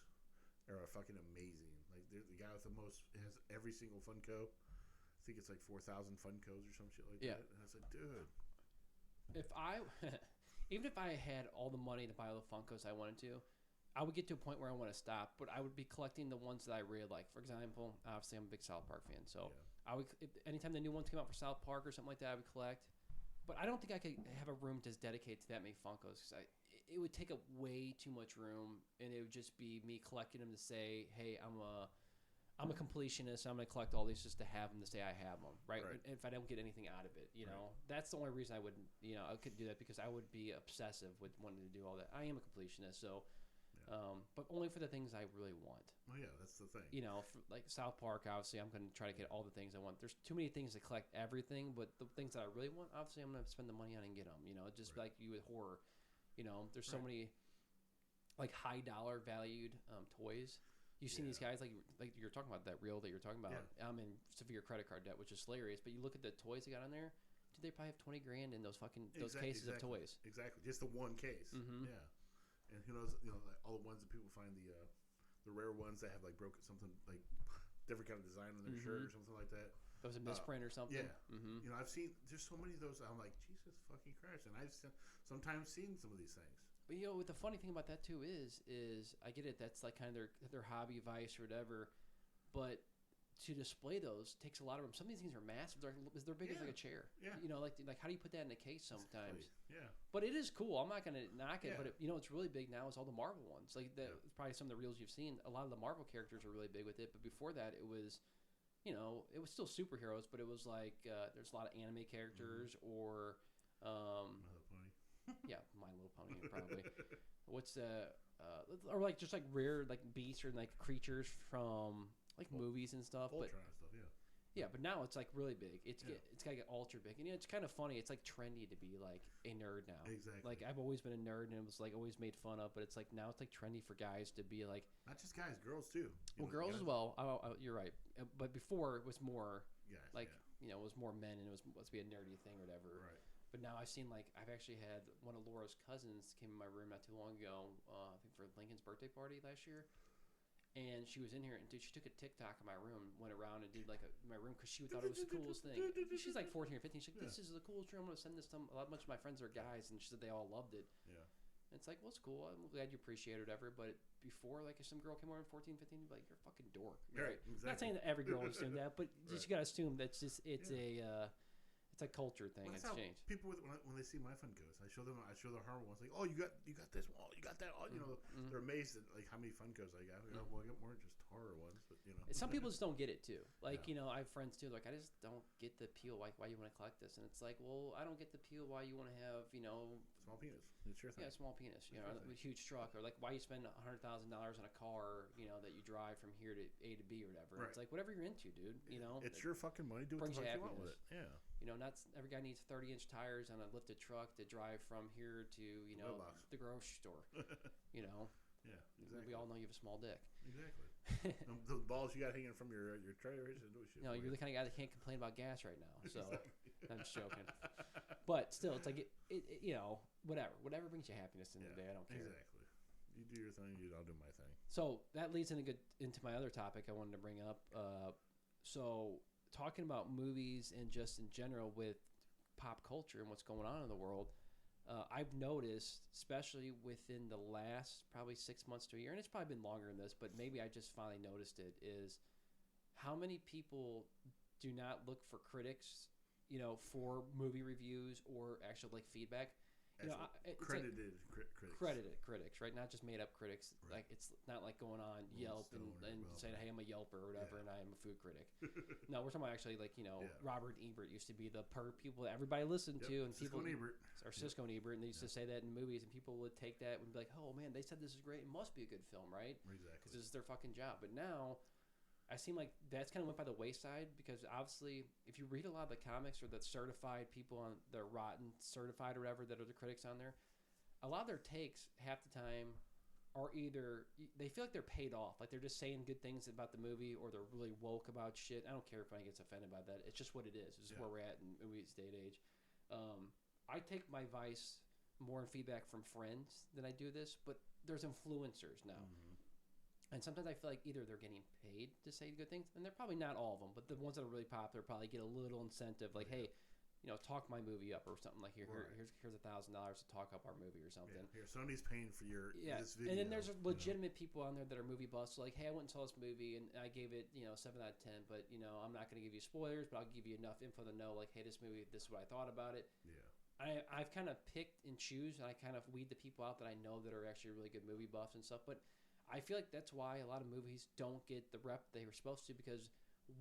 are fucking amazing. Like, the guy with the most has every single Funko. I think it's like 4,000 Funkos or some shit like that. And I was like, dude. Even if I had all the money to buy all the Funkos I wanted to, I would get to a point where I want to stop. But I would be collecting the ones that I really like. For example, obviously I'm a big South Park fan, so I would anytime the new ones came out for South Park or something like that, I would collect. But I don't think I could have a room just dedicated to that many Funkos because it would take up way too much room, and it would just be me collecting them to say, "Hey, I'm a completionist. I'm going to collect all these just to have them to say I have them." Right? If I don't get anything out of it, that's the only reason I wouldn't. I couldn't do that because I would be obsessive with wanting to do all that. I am a completionist, so. But only for the things I really want. Oh yeah, that's the thing. For, like South Park, obviously, I'm going to try to get all the things I want. There's too many things to collect everything, but the things that I really want, obviously, I'm going to spend the money on and get them. Just like you with horror. There's so many like high dollar valued toys. You've seen these guys like you're talking about that reel that you're talking about. Yeah. I'm in severe credit card debt, which is hilarious. But you look at the toys they got on there. Dude, they probably have $20,000 in those cases of toys. Exactly, just the one case. Mm-hmm. Yeah. And who knows, like all the ones that people find the rare ones that have like broken something like different kind of design on their shirt or something like that. That was a misprint or something. Yeah. Mm-hmm. I've seen there's so many of those. I'm like, Jesus fucking Christ! And I've sometimes seen some of these things. But the funny thing about that too is I get it. That's like kind of their hobby vice or whatever, but. To display those takes a lot of room. Some of these things are massive. They're big as like a chair. Yeah. Like how do you put that in a case sometimes? Exactly. Yeah. But it is cool. I'm not going to knock it. Yeah. But it's really big now is all the Marvel ones. Like probably some of the reels you've seen. A lot of the Marvel characters are really big with it. But before that, it was, it was still superheroes. But it was like there's a lot of anime characters or, My Little Pony. Yeah, My Little Pony probably. What's or like just like rare like beasts or like creatures from. Like movies and stuff, Voltron and stuff, yeah. But now it's like really big. It's got to get ultra big, and it's kind of funny. It's like trendy to be like a nerd now. Exactly. Like I've always been a nerd, and it was like always made fun of. But it's like now it's like trendy for guys to be like. Not just guys, girls too. Well, girls as well. You're right. But before it was more guys, like it was more men, and it was supposed to be a nerdy thing or whatever. Right. But now I've seen like I've actually had one of Laura's cousins came in my room not too long ago. I think for Lincoln's birthday party last year. And she was in here, and she took a TikTok in my room, went around and did like my room because she thought it was the coolest thing. She's like 14 or 15. She's like, "This is the coolest room. I'm gonna send this to a bunch of my friends are guys," and she said they all loved it. Yeah. And it's like, well, it's cool. I'm glad you appreciate it, whatever. But before, like, if some girl came over at 14, 15, you'd be like, "You're a fucking dork." Right. Exactly. Not saying that every girl is doing that, but just you gotta assume that's just it's It's a culture thing. Well, It's that's how changed. people when they see my Funkos, I show the horror ones. Like, oh, you got this one, you got that. Oh, you know, they're amazed at like how many Funkos I got. Well, I got more than just horror ones, but you know. Some people just don't get it too. Like, I have friends too. Like, I just don't get the appeal. Like, why you want to collect this? And it's like, well, I don't get the appeal. Why you want to have, small penis? It's your thing. Yeah, small penis. With a huge truck, or like, why you spend $100,000 on a car, that you drive from here to A to B or whatever. Right. It's like whatever you're into, dude. It's your fucking money. Do what the fuck you want with it. Yeah. Not every guy needs 30-inch tires on a lifted truck to drive from here to the grocery store. Yeah, exactly. We all know you have a small dick. Exactly. The balls you got hanging from your trailer. You're the kind of guy that can't complain about gas right now. So I'm just joking. But still, it's like whatever brings you happiness in the day. I don't care. Exactly. You do your thing. I'll do my thing. So that leads into my other topic I wanted to bring up. So talking about movies and just in general with pop culture and what's going on in the world, I've noticed, especially within the last probably 6 months to a year, and it's probably been longer than this, but maybe I just finally noticed it, is how many people do not look for critics, for movie reviews or actual like feedback. Credited critics, right? Not just made up critics. Right. Like, it's not like going on Yelp and saying, hey, I'm a Yelper or whatever, and I am a food critic. No, we're talking about actually Robert Ebert used to be the people that everybody listened to, and Siskel and Ebert. Or Siskel and Ebert, and they used to say that in movies, and people would take that and be like, oh man, they said this is great, it must be a good film, right? Exactly. Because this is their fucking job. But now I seem like that's kind of went by the wayside, because obviously if you read a lot of the comics or the certified people on the Rotten Certified or whatever that are the critics on there, a lot of their takes half the time are either they feel like they're paid off, like they're just saying good things about the movie, or they're really woke about shit. I don't care if anybody gets offended by that. It's just what it is. It's just where we're at in movies day and age. I take my advice more in feedback from friends than I do this, but there's influencers now. And sometimes I feel like either they're getting paid to say good things, and they're probably not all of them, but the ones that are really popular probably get a little incentive, like, hey, talk my movie up or something, like here's $1,000 to talk up our movie or something. Yeah. Here, Sony's paying for this video. And then there's legitimate people on there that are movie buffs, so like, hey, I went and saw this movie and I gave it 7 out of 10, but I'm not going to give you spoilers, but I'll give you enough info to know, like, hey, this movie, this is what I thought about it. Yeah. I've kind of picked and choose, and I kind of weed the people out that I know that are actually really good movie buffs and stuff, but I feel like that's why a lot of movies don't get the rep they were supposed to, because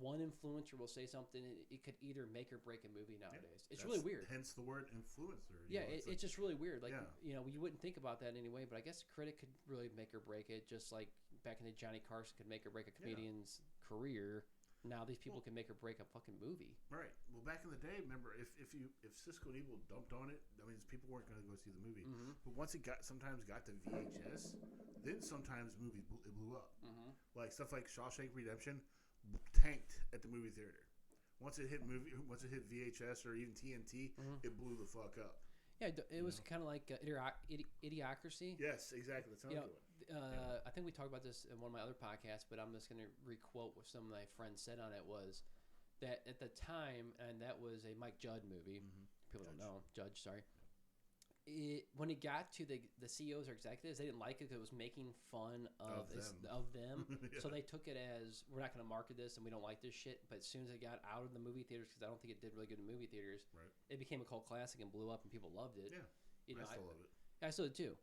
one influencer will say something, it could either make or break a movie nowadays. It's really weird. Hence the word influencer. It's just really weird. Like, you wouldn't think about that anyway, but I guess a critic could really make or break it, just like back in the Johnny Carson could make or break a comedian's career. Now these people can make or break a fucking movie. Right. Well, back in the day, remember, if Siskel and Ebert dumped on it, that means people weren't going to go see the movie. But once it sometimes got to VHS, then sometimes movies it blew up. Like stuff like Shawshank Redemption tanked at the movie theater. Once it hit VHS or even TNT, it blew the fuck up. Yeah, it was kind of like Idiocracy. Yes, exactly. That's another one. I think we talked about this in one of my other podcasts, but I'm just going to requote what some of my friends said on it, was that at the time, and that was a Mike Judd movie. People don't know. Judge, sorry. When it got to the CEOs or executives, they didn't like it because it was making fun of them. So they took it as, we're not going to market this and we don't like this shit. But as soon as it got out of the movie theaters, because I don't think it did really good in movie theaters, it became a cult classic and blew up and people loved it. Yeah, I still love it. I still do too.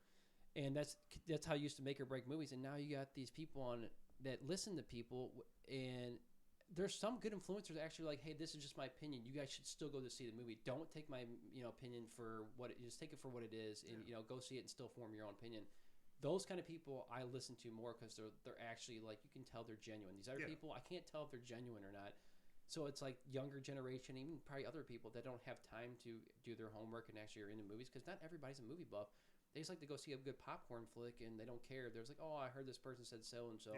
And that's how you used to make or break movies. And now you got these people on that listen to people, and there's some good influencers actually like, hey, this is just my opinion. You guys should still go to see the movie. Don't take my opinion for what it is. Just take it for what it is, and go see it and still form your own opinion. Those kind of people I listen to more because they're actually, like, you can tell they're genuine. These other people, I can't tell if they're genuine or not. So it's like younger generation, even probably other people that don't have time to do their homework and actually are into movies, because not everybody's a movie buff. They just like to go see a good popcorn flick, and they don't care. There's like, oh, I heard this person said so and so.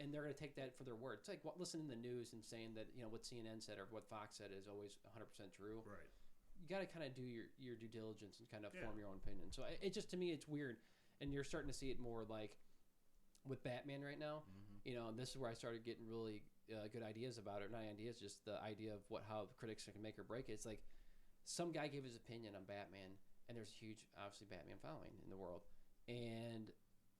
And they're going to take that for their word. It's like listening to the news and saying that, what CNN said or what Fox said is always 100% true. Right. You got to kind of do your due diligence and kind of form your own opinion. So it just, to me, it's weird. And you're starting to see it more like with Batman right now. And this is where I started getting really good ideas about it. Not ideas, just the idea of how the critics can make or break it. It's like some guy gave his opinion on Batman, and there's a huge, obviously, Batman following in the world. And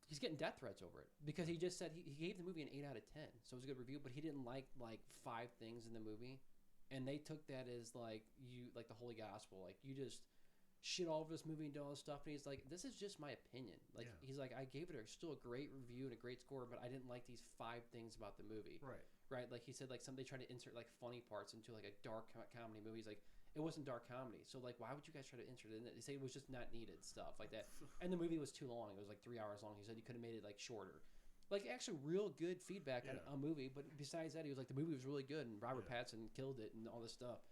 he's getting death threats over it because he just said he gave the movie an 8 out of 10, so it was a good review, but he didn't like 5 things in the movie and they took that as like the holy gospel. Like you just shit all over this movie and do all this stuff. And he's like, this is just my opinion. Like he's like, I gave it still a great review and a great score, but I didn't like these 5 things about the movie. Right. Like he said, like they tried to insert like funny parts into like a dark comedy movie. He's like, it wasn't dark comedy. So like, why would you guys try to insert it in it? They say it was just not needed, stuff like that. And the movie was too long. It was like 3 hours long. He said you could have made it like shorter. Like actually real good feedback on a movie. But besides that, he was like, the movie was really good and Robert Pattinson killed it and all this stuff.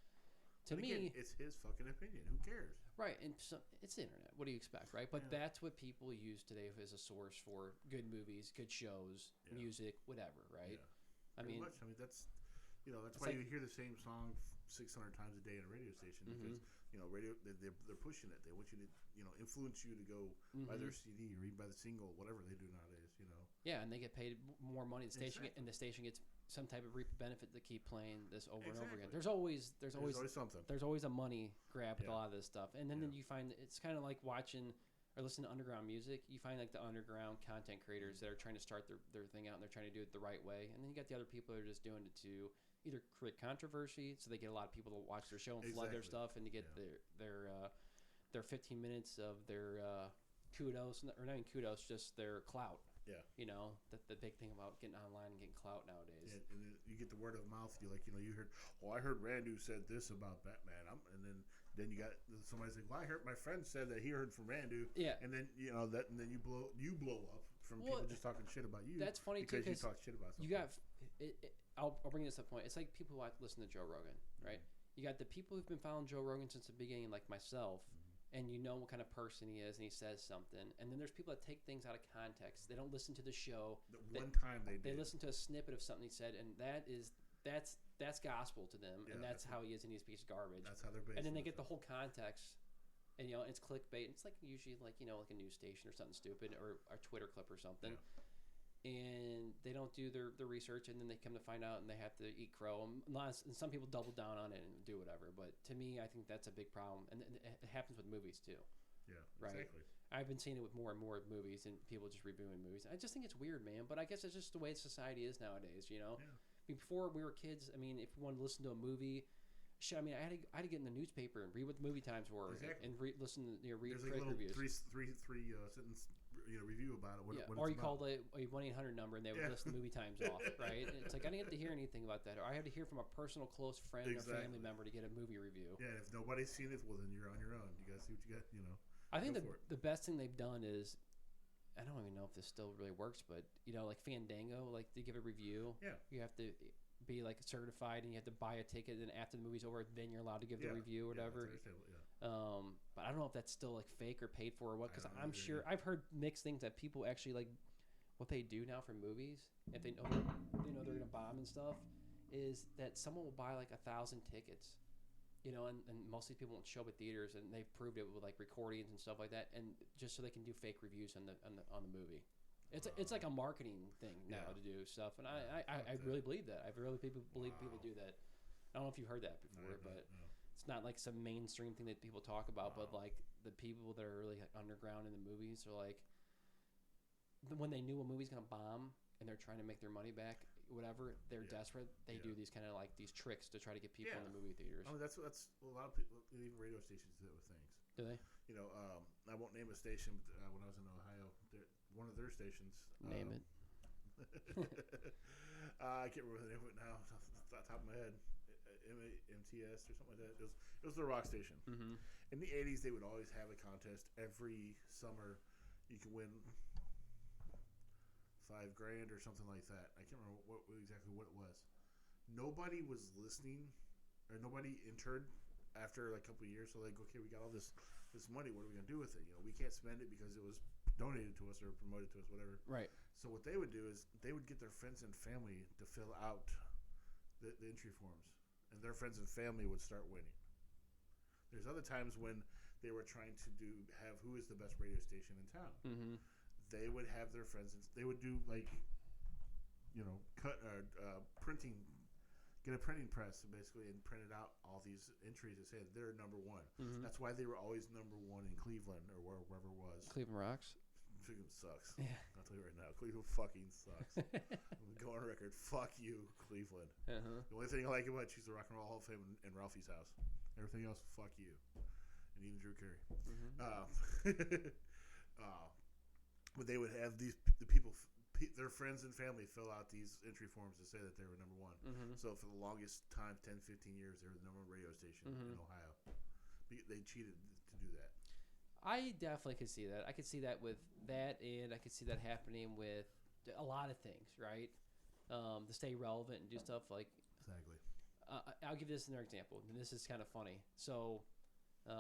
To me, again, it's his fucking opinion. Who cares? Right, and so, it's the internet. What do you expect, right? But that's what people use today as a source for good movies, good shows, music, whatever, right? I mean, that's that's why you hear the same song 600 times a day in a radio station because radio they're pushing it. They want you to influence you to go buy their CD or even buy the single, whatever they do nowadays. Yeah, and they get paid more money. The station and the station gets some type of benefit to keep playing this over and over again. There's always something. There's always a money grab with a lot of this stuff, and then you find it's kind of like watching or listening to underground music. You find like the underground content creators that are trying to start their thing out and they're trying to do it the right way, and then you got the other people that are just doing it to either create controversy, so they get a lot of people to watch their show and flood their stuff, and to get their 15 minutes of their kudos, or not even kudos, just their clout. Yeah, the big thing about getting online and getting clout nowadays. Yeah, and then you get the word of mouth. You you heard. Well, I heard Randu said this about Batman. And then you got somebody saying, well, I heard my friend said that he heard from Randu. Yeah, and then and then you blow up from people just talking shit about you. That's funny because too, you talk shit about something. You got. I'll bring this up point. It's like people who listen to Joe Rogan, right? You got the people who've been following Joe Rogan since the beginning, like myself. And you know what kind of person he is, and he says something. And then there's people that take things out of context. They don't listen to the show. One time they listen to a snippet of something he said, and that's gospel to them, and that's how he is, and he's a piece of garbage. That's how they're based. And then they get the whole context, and it's clickbait. It's like usually like like a news station or something stupid, or a Twitter clip or something. Yeah. And they don't do their research, and then they come to find out, and they have to eat crow. And some people double down on it and do whatever. But to me, I think that's a big problem, and it happens with movies too. Yeah, right. Exactly. I've been seeing it with more and more movies, and people just reviewing movies. I just think it's weird, man. But I guess it's just the way society is nowadays. Yeah. Before we were kids, I mean, if we wanted to listen to a movie. I mean, I had to get in the newspaper and read what the movie times were, and listen to read critic reviews. Three sentence review about it. Or you called a 1-800 number and they would list the movie times off, right? It's like I didn't get to hear anything about that, or I had to hear from a personal close friend or family member to get a movie review. Yeah, if nobody's seen it, well then you're on your own. You guys see what you got, I think the best thing they've done is, I don't even know if this still really works, but like Fandango, like they give a review. Yeah, you have to be like certified, and you have to buy a ticket, and after the movie's over, then you're allowed to give the review or whatever. But I don't know if that's still like fake or paid for or what, because I'm sure I've heard mixed things that people actually like what they do now for movies, if they know they're gonna bomb and stuff, is that someone will buy like 1,000 tickets, and most of these people won't show up at theaters, and they've proved it with like recordings and stuff like that, and just so they can do fake reviews on the movie. It's like a marketing thing now to do stuff, and I really believe that. I really believe people do that. I don't know if you've heard that before, but it's not like some mainstream thing that people talk about. But like the people that are really underground in the movies are like, when they knew a movie's gonna bomb and they're trying to make their money back, whatever, they're desperate. They do these kind of like these tricks to try to get people in the movie theaters. I mean, that's a lot of people, even radio stations do it with things. Do they? I won't name a station, but when I was in Ohio, one of their stations. Name it. I can't remember the name of it now. Off the top of my head, MTS or something like that. It was the rock station. Mm-hmm. In the '80s, they would always have a contest every summer. You could win $5,000 or something like that. I can't remember exactly what it was. Nobody was listening, or nobody entered after like a couple of years. So like, okay, we got all this money. What are we gonna do with it? We can't spend it because it was donated to us or promoted to us, whatever. Right. So what they would do is they would get their friends and family to fill out the entry forms, and their friends and family would start winning. There's other times when they were trying to have who is the best radio station in town. Mm-hmm. They would have their friends. They would do like, printing, get a printing press basically, and printed out all these entries that said they're number one. Mm-hmm. That's why they were always number one in Cleveland or wherever it was. Cleveland Rocks. Cleveland sucks. Yeah. I'll tell you right now, Cleveland fucking sucks. I'm going on record. Fuck you, Cleveland. Uh-huh. The only thing I like about you is the Rock and Roll Hall of Fame in Ralphie's house. Everything else, fuck you, and even Drew Carey. But they would have the people, their friends and family, fill out these entry forms to say that they were number one. So for the longest time, 10, 15 years, they were the number one radio station in Ohio. They cheated to do that. I definitely could see that. I could see that with that, and I could see that happening with a lot of things, right? To stay relevant and do stuff like. Exactly. I'll give this another example, and this is kind of funny. So,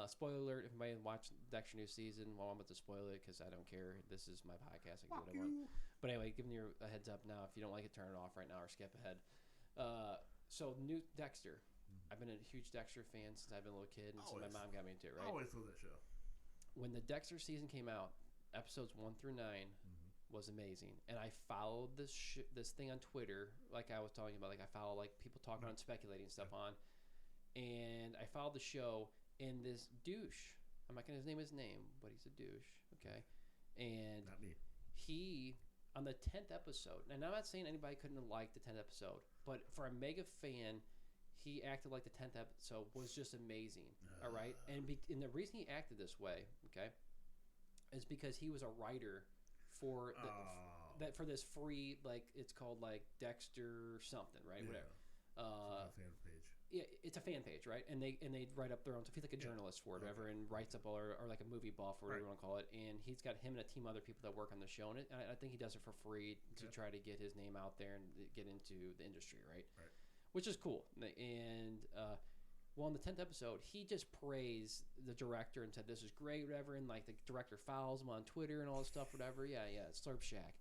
spoiler alert: if anybody watched Dexter new season, well, I'm about to spoil it because I don't care. This is my podcast. I can do what I want. But anyway, giving you a heads up now. If you don't like it, turn it off right now or skip ahead. So, new Dexter. I've been a huge Dexter fan since I've been a little kid, and so my mom got me into it. Right. I always love that show. When the Dexter season came out, episodes 1 through 9 was amazing, and I followed this thing on Twitter, like I was talking about. Like I follow like people talking on speculating stuff on, and I followed the show. And this douche, I'm not gonna name his name, but he's a douche. Okay, and not me. He on the 10th episode, and I'm not saying anybody couldn't have liked the 10th episode, but for a mega fan, he acted like the 10th episode was just amazing. All right, and the reason he acted this way, okay, is because he was a writer for for this free, like it's called like Dexter something, right? Yeah. Whatever. Fan page. Yeah, it's a fan page, right? And they write up their own. So he's like a journalist for it, whatever, and writes up or like a movie buff or whatever you want to call it. And he's got him and a team of other people that work on the show, and I think he does it for free to try to get his name out there and get into the industry, right? Right. Which is cool. And well, in the 10th episode, he just praised the director and said this is great, whatever. And like the director follows him on Twitter and all this stuff, whatever. Yeah, Slurp Shack,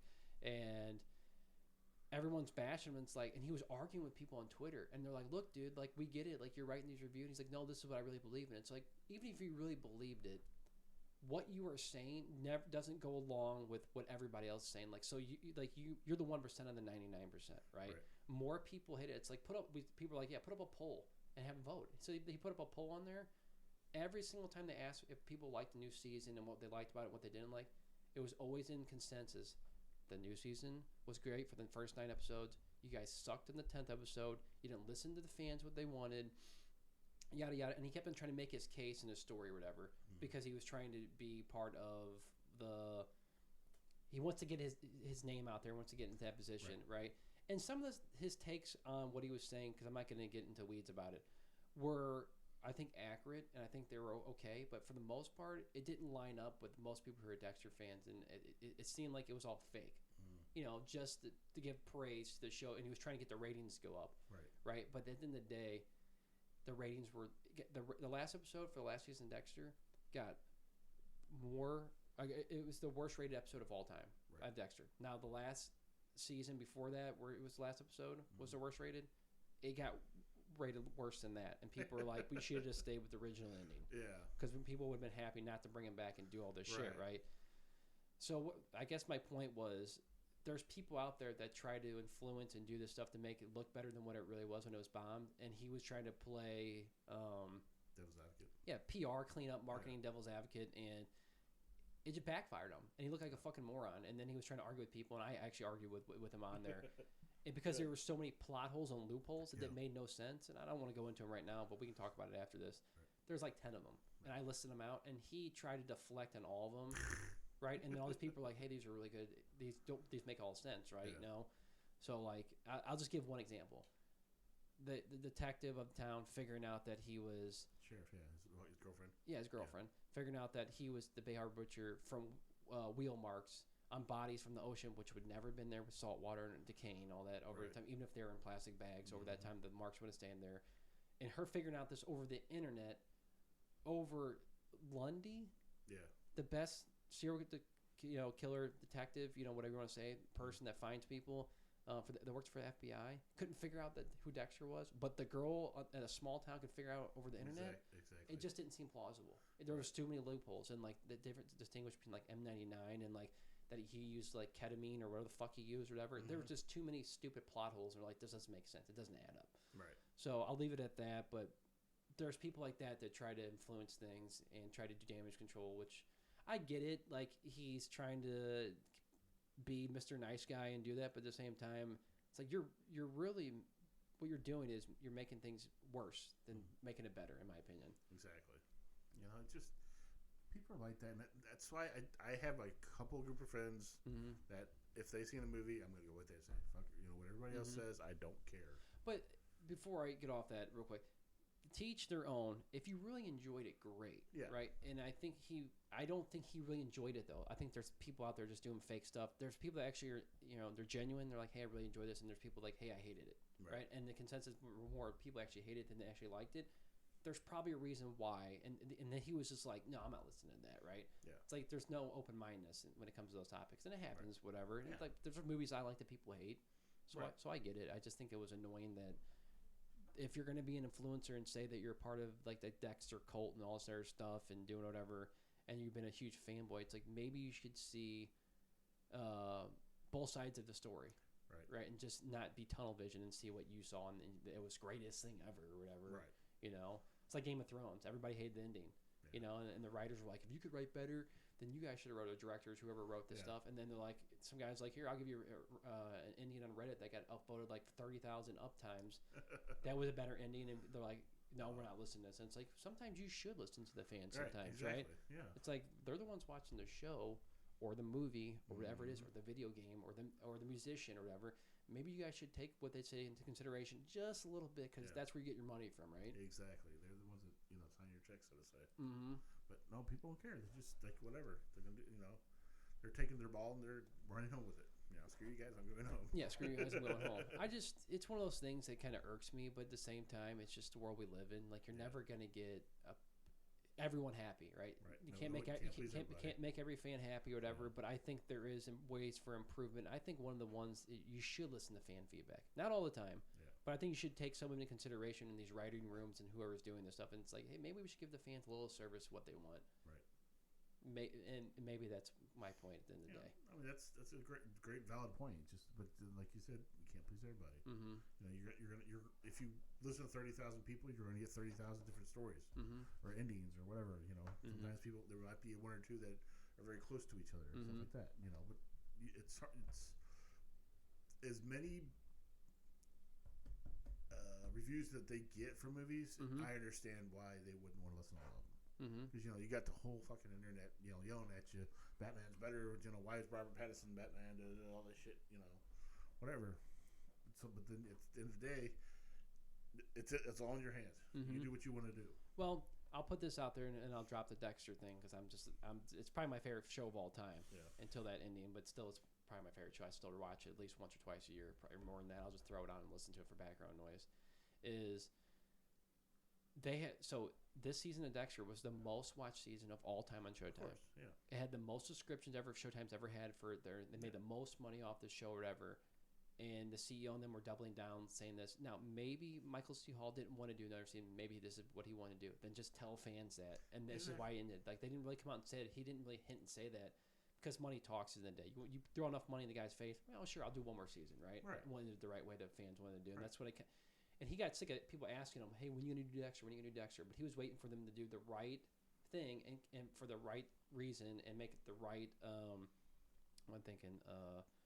and everyone's bashing him. And it's like, and he was arguing with people on Twitter, and they're like, "Look, dude, like we get it. Like you're writing these reviews." And he's like, "No, this is what I really believe in." It's like, even if you really believed it, what you are saying never doesn't go along with what everybody else is saying. Like, so you're the 1% of the 99%, right? More people hit it. It's like people are like, yeah, put up a poll and have them vote. So he put up a poll on there. Every single time they asked if people liked the new season and what they liked about it, what they didn't like, it was always in consensus. The new season was great for the first 9 episodes. You guys sucked in the 10th episode. You didn't listen to the fans what they wanted. Yada yada, and he kept on trying to make his case in his story or whatever because he was trying to be part of the. He wants to get his name out there. Wants to get into that position, right? And some of his takes on what he was saying, because I'm not going to get into weeds about it, were I think accurate, and I think they were okay. But for the most part, it didn't line up with most people who are Dexter fans, and it seemed like it was all fake. You know, just to give praise to the show, and he was trying to get the ratings to go up, right? But at the end of the day, the ratings were the last episode for the last season of Dexter got more. It was the worst rated episode of all time of Dexter. Now the last season before that, where it was the last episode, was the worst rated. It got rated worse than that, and people were like, "We should have just stayed with the original ending." Yeah, because people would have been happy not to bring him back and do all this shit, right? So I guess my point was, there's people out there that try to influence and do this stuff to make it look better than what it really was when it was bombed, and he was trying to play devil's advocate. Yeah, PR, cleanup, marketing, devil's advocate, and it just backfired him, and he looked like a fucking moron. And then he was trying to argue with people, and I actually argued with him on there, and because there were so many plot holes and loopholes that made no sense. And I don't want to go into them right now, but we can talk about it after this. There's like 10 of them, and I listed them out, and he tried to deflect on all of them. Right, and then all these people are like, "Hey, these are really good. These make all sense, right?" You know, so like, I'll just give one example. The detective of the town figuring out that he was sheriff, his girlfriend. Yeah, his girlfriend figuring out that he was the Bay Harbor Butcher from wheel marks on bodies from the ocean, which would never have been there with salt water and decaying all that over the time, even if they were in plastic bags. Over that time, the marks wouldn't stand there. And her figuring out this over the internet, over Lundy, the best serial killer detective, whatever you want to say, person that finds people that works for the FBI, couldn't figure out who Dexter was, but the girl at a small town could figure out over the internet. Exactly. It just didn't seem plausible. There was too many loopholes, and like the difference distinguished between like M99 and like that he used like ketamine or whatever the fuck he used or whatever. There was just too many stupid plot holes, and like this doesn't make sense. It doesn't add up. Right. So I'll leave it at that. But there's people like that try to influence things and try to do damage control, which I get it. Like, he's trying to be Mr. Nice Guy and do that, but at the same time, it's like you're really what you're doing is you're making things worse than making it better, in my opinion. Exactly. You know, it's just people are like that, and that's why I have a couple group of friends that if they see a movie, I'm gonna go with it and say, "Fuck," you know, what everybody else says, I don't care. But before I get off that real quick, to each their own. If you really enjoyed it, great. Yeah. Right. And I don't think he really enjoyed it though. I think there's people out there just doing fake stuff. There's people that actually are, you know, they're genuine. They're like, hey, I really enjoy this, and there's people like, hey, I hated it. Right. And the consensus were more people actually hated it than they actually liked it. There's probably a reason why, and then he was just like, no, I'm not listening to that, right? Yeah. It's like there's no open-mindedness when it comes to those topics, and it happens, whatever. And like there's movies I like that people hate, so I get it. I just think it was annoying that if you're going to be an influencer and say that you're part of like the Dexter cult and all this other stuff and doing whatever, and you've been a huge fanboy, it's like maybe you should see both sides of the story. Right, and just not be tunnel vision and see what you saw and it was greatest thing ever or whatever. Right. You know, it's like Game of Thrones. Everybody hated the ending. Yeah. You know, and the writers were like, if you could write better, then you guys should have wrote it. Directors, whoever wrote this stuff, and then they're like, some guys like, here, I'll give you an ending on Reddit that got upvoted like 30,000 up times. That was a better ending, and they're like, no, we're not listening to this. And it's like sometimes you should listen to the fans. Sometimes, right? Yeah. It's like they're the ones watching the show or the movie or whatever it is, or the video game or the musician or whatever. Maybe you guys should take what they say into consideration just a little bit because that's where you get your money from, right? Exactly. They're the ones that, you know, sign your checks, so to say. But no, people don't care. They just like whatever they're gonna do. You know, they're taking their ball and they're running home with it. You know, screw you guys, I'm going home. Yeah, screw you guys, I'm going home. It's one of those things that kind of irks me, but at the same time, it's just the world we live in. Like you're never gonna get everyone happy, right? You can't make every fan happy or whatever. But I think there is ways for improvement. I think one of the ones you should listen to fan feedback, not all the time, but I think you should take some into consideration in these writing rooms and whoever's doing this stuff. And it's like, hey, maybe we should give the fans a little service what they want. Right. And maybe that's my point at the end of the day. I mean, that's a great valid point. But like you said, you can't please everybody. You know, you're if you listen to 30,000 people, you're going to get 30,000 different stories or endings or whatever. You know, sometimes people there might be one or two that are very close to each other or stuff like that. You know, but it's as many reviews that they get from movies. I understand why they wouldn't want to listen to all of them. Because you know you got the whole fucking internet, you know, yelling at you. Batman's better. You know, why is Robert Pattinson Batman? All this shit. You know, whatever. So, but then at the end of the day, it's all in your hands. You do what you want to do. Well, I'll put this out there and I'll drop the Dexter thing because it's probably my favorite show of all time. Until that ending, but still, it's probably my favorite show. I still watch it at least once or twice a year, probably more than that. I'll just throw it on and listen to it for background noise. This season of Dexter was the most watched season of all time on Showtime. Of course, yeah. It had the most subscriptions ever Showtime's ever had for it. They made the most money off the show or whatever. And the CEO and them were doubling down saying this. Now, maybe Michael C. Hall didn't want to do another season. Maybe this is what he wanted to do. Then just tell fans that. And this is why he ended. Like, they didn't really come out and say it. He didn't really hint and say that because money talks in the day. You throw enough money in the guy's face, well, sure, I'll do one more season, right? Wanted it the right way that fans wanted to do. And that's what and he got sick of people asking him, hey, when are you going to do Dexter? When are you going to do Dexter? But he was waiting for them to do the right thing and for the right reason and make it the right,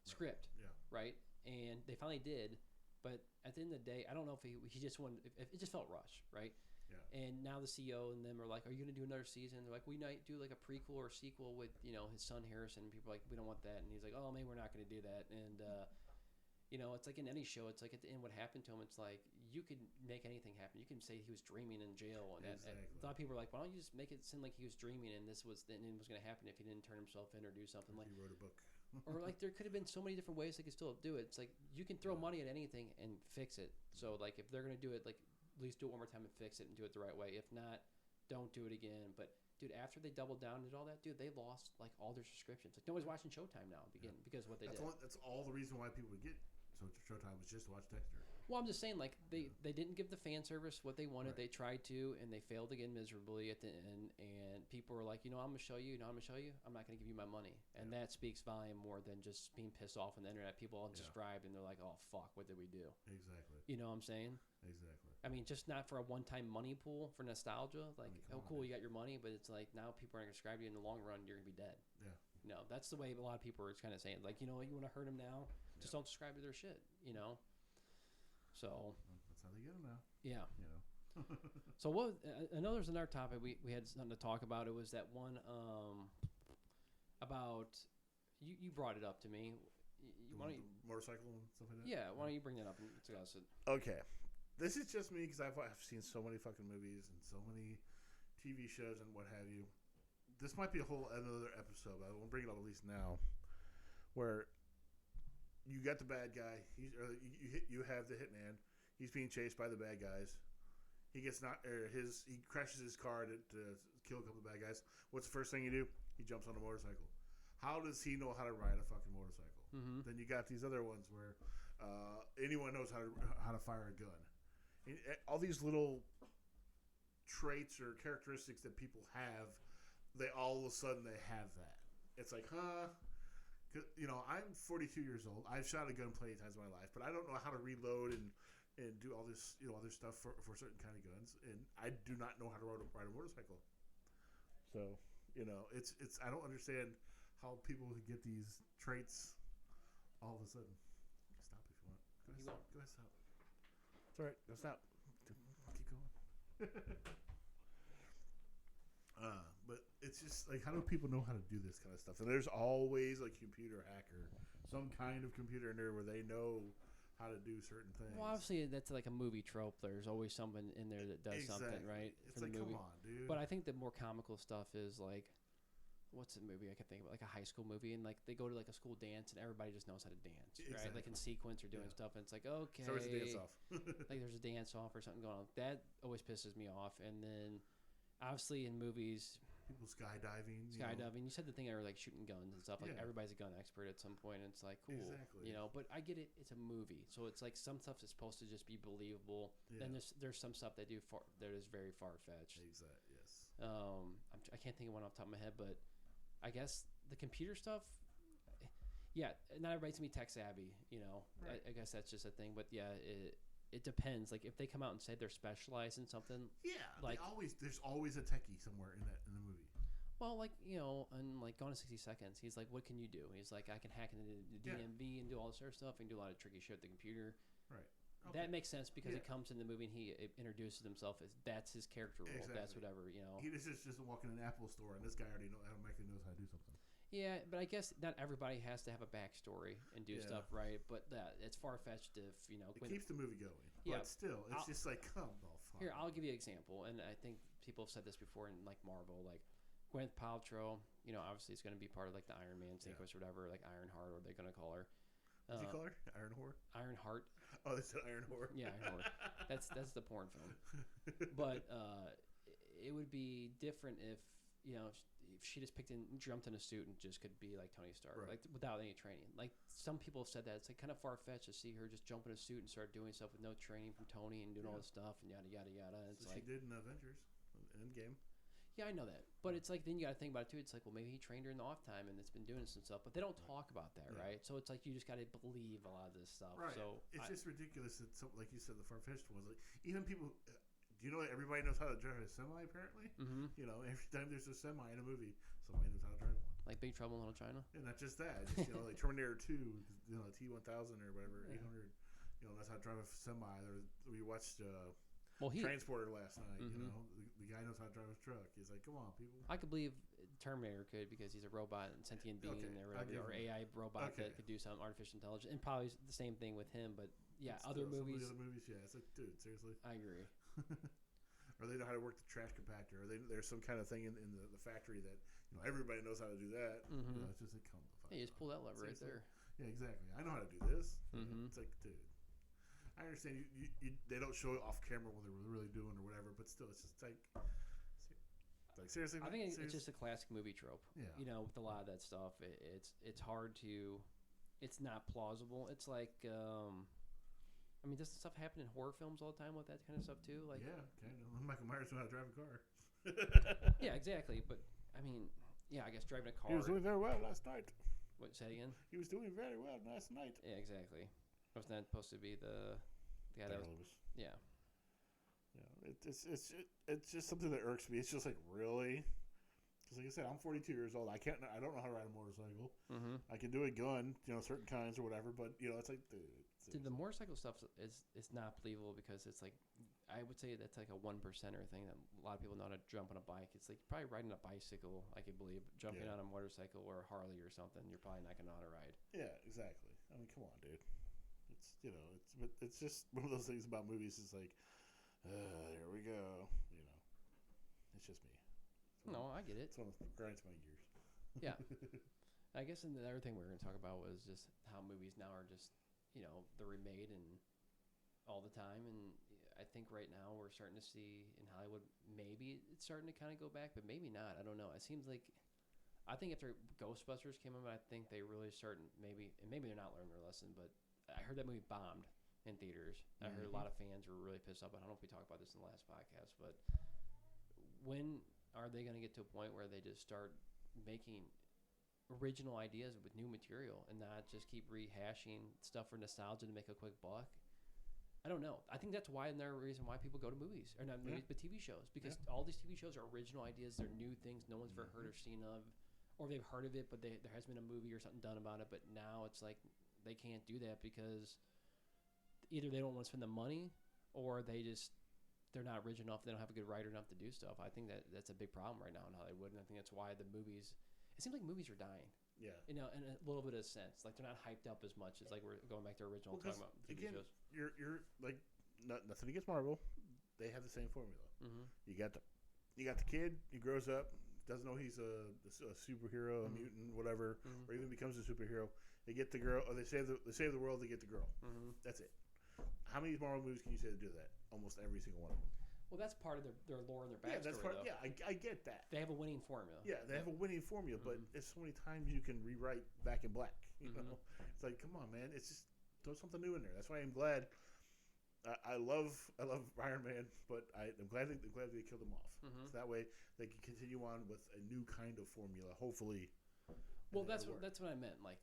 script. Yeah. Right? And they finally did. But at the end of the day, I don't know if he just wanted, if it just felt rushed, right? Yeah. And now the CEO and them are like, are you going to do another season? They're like, we might do like a prequel or sequel with, you know, his son Harrison. People are like, we don't want that. And he's like, oh, maybe we're not going to do that. And, you know, it's like in any show, it's like at the end what happened to him, it's like you could make anything happen. You can say he was dreaming in jail. And a lot of people are like, why don't you just make it seem like he was dreaming and this was the ending was going to happen if he didn't turn himself in or do something like he wrote a book. Or like there could have been so many different ways they could still do it. It's like you can throw money at anything and fix it. So like if they're going to do it, like at least do it one more time and fix it and do it the right way. If not, don't do it again. But dude, after they doubled down and did all that, dude, they lost like all their subscriptions. Like nobody's watching Showtime now because of what they did. That's all the reason why people would get Showtime was just to watch Dexter. Well, I'm just saying, like they didn't give the fan service what they wanted. Right. They tried to, and they failed again miserably at the end. And people were like, I'm gonna show you. I'm gonna show you. I'm not gonna give you my money. And that speaks volume more than just being pissed off on the internet. People unsubscribed and they're like, oh fuck, what did we do? Exactly. You know what I'm saying? Exactly. I mean, just not for a one-time money pool for nostalgia. Like, come on, cool, dude. you got your money, but it's like now people aren't gonna subscribe to you in the long run. You're gonna be dead. Yeah. That's the way a lot of people are kind of saying. Like, you want to hurt them now? Just don't subscribe to their shit. So That's how they get them now. yeah. You know. So what? I know there's another topic we had something to talk about. It was that one about you brought it up to me. Why don't you, motorcycle and stuff like that? yeah, why don't you bring that up and discuss it? Okay. This is just me because I've seen so many fucking movies and so many TV shows and what have you. This might be another episode, but I won't bring it up at least now. Where you got the bad guy, you have the hitman. He's being chased by the bad guys. He crashes his car to kill a couple of bad guys. What's the first thing you do? He jumps on a motorcycle. How does he know how to ride a fucking motorcycle? Mm-hmm. Then you got these other ones where anyone knows how to fire a gun. And all these little traits or characteristics that people have, they all of a sudden they have that. It's like, huh? 'Cause, I'm 42 years old. I've shot a gun plenty of times in my life, but I don't know how to reload and do all this, other stuff for certain kind of guns. And I do not know how to ride a motorcycle. So, it's I don't understand how people could get these traits all of a sudden. Stop if you want. Go ahead, stop. It's all right. Go stop. Keep going. But it's just like, how do people know how to do this kind of stuff? And there's always a computer hacker, some kind of computer in there where they know how to do certain things. Well, obviously that's like a movie trope. There's always someone in there that does something, right? It's like, come on, dude. But I think the more comical stuff is like, what's the movie I can think of? Like a high school movie, and like they go to like a school dance, and everybody just knows how to dance, right? Like in sequence or doing stuff, and it's like, okay, so there's a dance off. like there's a dance off or something going on. That always pisses me off. And then obviously in movies, people skydiving. You said the thing that were like shooting guns and stuff. Like everybody's a gun expert at some point, and it's like cool, exactly. But I get it. It's a movie, so it's like some stuff is supposed to just be believable. Yeah. Then there's some stuff that that is very far fetched. Exactly. Yes. I can't think of one off the top of my head, but I guess the computer stuff. Yeah, not everybody's gonna be tech savvy. Right. I guess that's just a thing. But yeah, it depends. Like if they come out and say they're specialized in something. Yeah, like there's always a techie somewhere in the movie. Well, like, and like Gone in 60 Seconds, he's like, what can you do? He's like, I can hack into the DMV and do all this other stuff and do a lot of tricky shit with the computer. Right. Okay. That makes sense because he comes in the movie and he introduces himself as that's his character role. Exactly. That's whatever, He just walking in an Apple store and this guy automatically knows how to do something. Yeah, but I guess not everybody has to have a backstory and do stuff, right? But it's far-fetched if, It keeps the movie going. Yeah. But still, it's just like, come the fuck. Here, I'll give you an example, and I think people have said this before in, like, Marvel, like, Gwyneth Paltrow, obviously it's going to be part of, like, the Iron Man sequence or whatever, like Ironheart, or they're going to call her. What's he call her? Iron Whore? Ironheart. Oh, that's an Iron Whore. Yeah, Iron Whore. That's the porn film. But it would be different if, if she just jumped in a suit and just could be like Tony Stark, right. like without any training. Like some people have said that it's like kind of far fetched to see her just jump in a suit and start doing stuff with no training from Tony and doing all this stuff and yada yada yada. And it's she did in Avengers, Endgame. Yeah, I know that, but it's like then you got to think about it too. It's like, well, maybe he trained her in the off time and it's been doing some stuff, but they don't talk about that, right? So it's like you just got to believe a lot of this stuff. Right. So it's just ridiculous that, like you said, the far fetched ones. Like even people. Do you know that everybody knows how to drive a semi? Apparently, every time there's a semi in a movie, somebody knows how to drive one. Like Big Trouble in Little China. And not just that, just, like Terminator 2, T-1000 or whatever, 800. Knows how to drive a semi. We watched Transporter last night. The guy knows how to drive a truck. He's like, come on, people. I could believe Terminator could because he's a robot and sentient being or AI robot that could do some artificial intelligence, and probably the same thing with him. But yeah, other movies. Some of the other movies, yeah. It's like, dude, seriously. I agree. Or they know how to work the trash compactor, or there's some kind of thing in the factory that everybody knows how to do that. It's just like, come the fuck. Hey, you just pull that lever right there. Yeah, exactly. I know how to do this. It's like, dude, I understand they don't show it off camera what they're really doing or whatever, but still, it's just like seriously. I think it's just a classic movie trope. Yeah. With a lot of that stuff, it's hard to, it's not plausible. It's like I mean, doesn't stuff happen in horror films all the time with that kind of stuff too? Like, yeah, kind of. Michael Myers knew how to drive a car. yeah, exactly. But I mean, yeah, I guess driving a car. He was doing very well last night. What, say it again? He was doing very well last night. Yeah, exactly. Wasn't that supposed to be the guy that was? Yeah. Yeah, it's just something that irks me. It's just like, really? Because like I said, I'm 42 years old. I don't know how to ride a motorcycle. Mm-hmm. I can do a gun, certain kinds or whatever. But it's like the motorcycle stuff is not believable because it's like, I would say that's like a 1%er thing that a lot of people know how to jump on a bike. It's like probably riding a bicycle, I could believe. Jumping on a motorcycle or a Harley or something, you're probably not going to know how to ride. Yeah, exactly. I mean, come on, dude. It's just one of those things about movies. It's like, here we go. It's just me. No, I get it. It's one of grinds my gears. Yeah. I guess the other thing we were going to talk about was just how movies now are just, they're remade and all the time. And I think right now we're starting to see in Hollywood, maybe it's starting to kind of go back, but maybe not. I don't know. It seems like, I think after Ghostbusters came out, I think they really started maybe they're not learning their lesson, but I heard that movie bombed in theaters. Mm-hmm. I heard a lot of fans were really pissed off. I don't know if we talked about this in the last podcast, but when are they going to get to a point where they just start making original ideas with new material and not just keep rehashing stuff for nostalgia to make a quick buck? I don't know. I think that's another reason why people go to movies, or not movies, but TV shows, because all these TV shows are original ideas. They're new things no one's ever heard or seen of, or they've heard of it, but there has been a movie or something done about it. But now it's like they can't do that because either they don't want to spend the money, or they're not original enough. They don't have a good writer enough to do stuff. I think that's a big problem right now in Hollywood, and I think that's why the movies. It seems like movies are dying. Yeah. In a little bit of sense, like they're not hyped up as much as like we're going back to original talking about TV shows. You're like nothing against Marvel. They have the same formula. Mm-hmm. You got the kid. He grows up, doesn't know he's a superhero, a mutant, whatever, or even becomes a superhero. They get the girl, or they save the world. They get the girl. Mm-hmm. That's it. How many Marvel movies can you say that do that? Almost every single one of them. Well, that's part of their lore and their backstory. Yeah, that's part. Though. Yeah, I get that. They have a winning formula. Yeah, they have a winning formula, but there's so many times you can rewrite Back in Black. You know, it's like, come on, man. It's just throw something new in there. That's why I'm glad. I love Iron Man, but I'm glad they killed him off. Mm-hmm. So that way they can continue on with a new kind of formula. Hopefully. Well, that's what I meant. Like,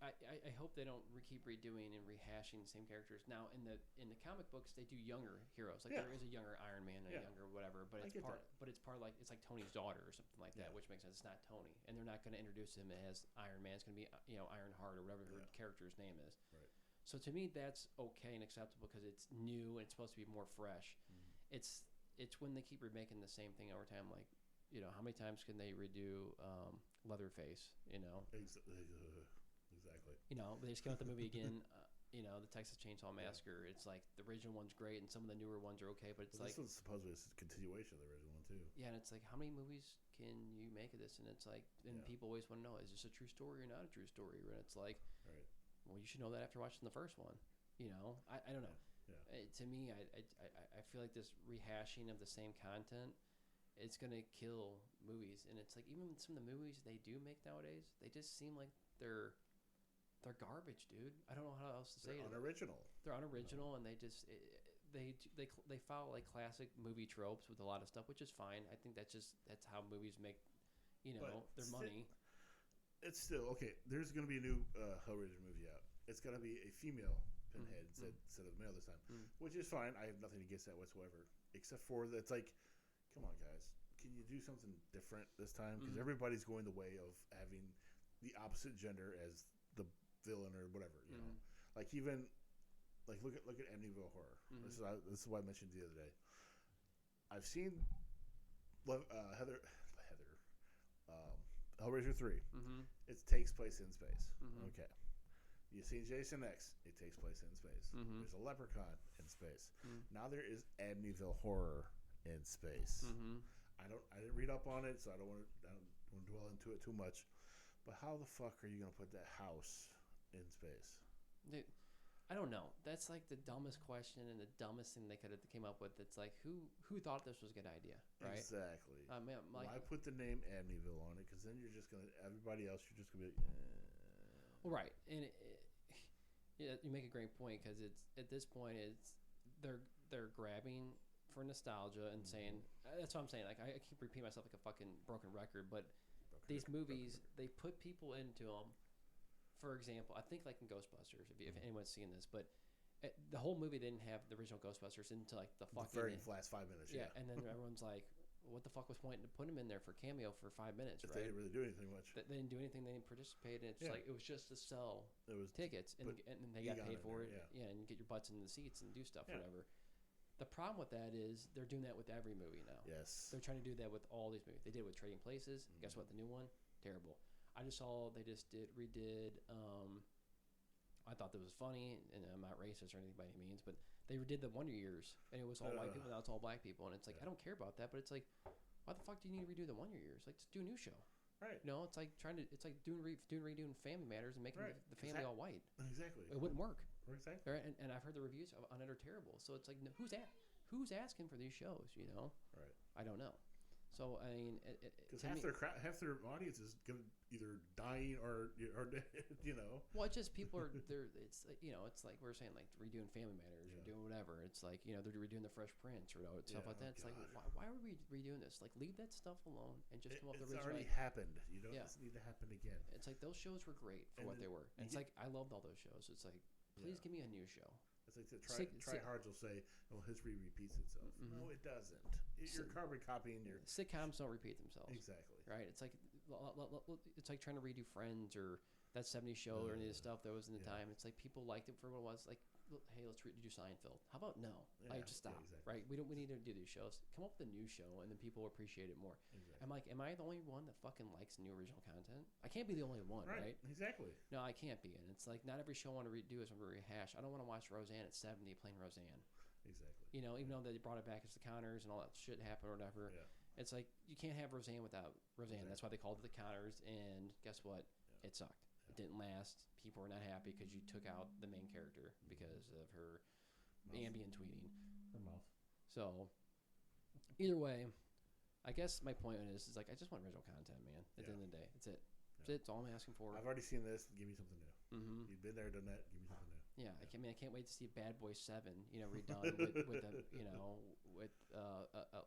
I hope they don't keep redoing and rehashing the same characters. Now, in the comic books, they do younger heroes. Like there is a younger Iron Man and a younger whatever, but it's it's like Tony's daughter or something like that, which makes sense. It's not Tony, and they're not going to introduce him as Iron Man. It's going to be Ironheart or whatever her character's name is. Right. So to me, that's okay and acceptable because it's new and it's supposed to be more fresh. Mm-hmm. It's when they keep remaking the same thing over time, like. How many times can they redo Leatherface? Exactly. They just came out the movie again. The Texas Chainsaw Massacre. It's like the original one's great, and some of the newer ones are okay, but it's like this one's supposedly a continuation of the original one too. Yeah, and it's like how many movies can you make of this? And it's like, and people always want to know: is this a true story or not a true story? And it's like, well, you should know that after watching the first one. I don't know. Yeah. To me, I feel like this rehashing of the same content. It's going to kill movies. And it's like, even some of the movies they do make nowadays, they just seem like they're garbage, dude. I don't know how else to say it. They're unoriginal, and they just they follow like classic movie tropes with a lot of stuff, which is fine. I think that's how movies make their money. It's still okay. There's going to be a new Hellraiser movie out. It's going to be a female Pinhead instead of male this time, which is fine. I have nothing against that whatsoever, except for that's like. Come on, guys. Can you do something different this time? Because everybody's going the way of having the opposite gender as the villain or whatever. You know, like even like look at Amityville Horror. This is what I mentioned the other day. I've seen Hellraiser 3. It takes place in space. Okay. You've seen Jason X. It takes place in space. There's a leprechaun in space. Now there is Amityville Horror in space. I didn't read up on it, so I don't want to dwell into it too much. But how the fuck are you gonna put that house in space? Dude, I don't know. That's like the dumbest question and the dumbest thing they could have came up with. It's like who thought this was a good idea, right? Exactly. Man, like, why put the name Amityville on it? Because then you're just gonna everybody else. You're just gonna be. Well, right, and Yeah, you make a great point because it's at this point they're grabbing for nostalgia and saying that's what I'm saying. Like I keep repeating myself like a fucking broken record, but these movies they put people into them. For example, I think like in Ghostbusters, if anyone's seen this, but the whole movie didn't have the original Ghostbusters into like the fucking very last 5 minutes. yeah, and then everyone's like, what the fuck was pointing to put him in there for cameo for 5 minutes? If right? they didn't really do anything much. They didn't do anything. They didn't participate. And it's like it was just to sell tickets, and they got paid for it. Yeah, and get your butts in the seats and do stuff, whatever. The problem with that is they're doing that with every movie now. Yes, they're trying to do that with all these movies. They did it with Trading Places. Guess what? The new one, terrible. I just saw they just redid. I thought that was funny, and I'm not racist or anything by any means, but they redid the Wonder Years, and it was all white people. Now it's all black people, and it's like I don't care about that, but it's like, why the fuck do you need to redo the Wonder Years? Like, just do a new show. Right. No, it's like redoing Family Matters and making the family all white. Exactly. It wouldn't work. Exactly. Right? And I've heard the reviews on it are terrible. So it's like, who's asking for these shows? You know? Right. I don't know. So I mean, because half their audience is gonna either dying or you know. Well, it's just people are there. It's it's like we're saying like redoing Family Matters or doing whatever. It's like they're redoing the Fresh Prince or stuff like that. It's like why are we redoing this? Like leave that stuff alone and just come up with the original. It's already happened. You don't need to happen again. It's like those shows were great for what they were. And it's like I loved all those shows. It's like please give me a new show. It's like tryhards will say, "Well, history repeats itself." No, it doesn't. You're carbon copying your sitcoms don't repeat themselves. Exactly. Right. It's like trying to redo Friends or that '70s show or any of the stuff that was in the time. It's like people liked it for what it was. Like, hey, let's redo Seinfeld. How about no? Like, just stop. Exactly. Right. We need to do these shows. Come up with a new show, and then people will appreciate it more. Exactly. I'm like, am I the only one that fucking likes new original content? I can't be the only one, right? Exactly. No, I can't be. And it's like not every show I want to redo is going to rehash. I don't want to watch Roseanne at 70 playing Roseanne. Exactly. You know, even though they brought it back as the Counters and all that shit happened or whatever. Yeah. It's like you can't have Roseanne without Roseanne. Exactly. That's why they called it the Counters. And guess what? Yeah. It sucked. Yeah. It didn't last. People were not happy because you took out the main character because of her ambient tweeting. Her mouth. So, either way, I guess my point is like I just want original content, man. At the end of the day, that's it. That's all I'm asking for. I've already seen this. Give me something new. Mm-hmm. You've been there, done that. Give me something new. Yeah, I can't wait to see Bad Boys 7, redone with a, with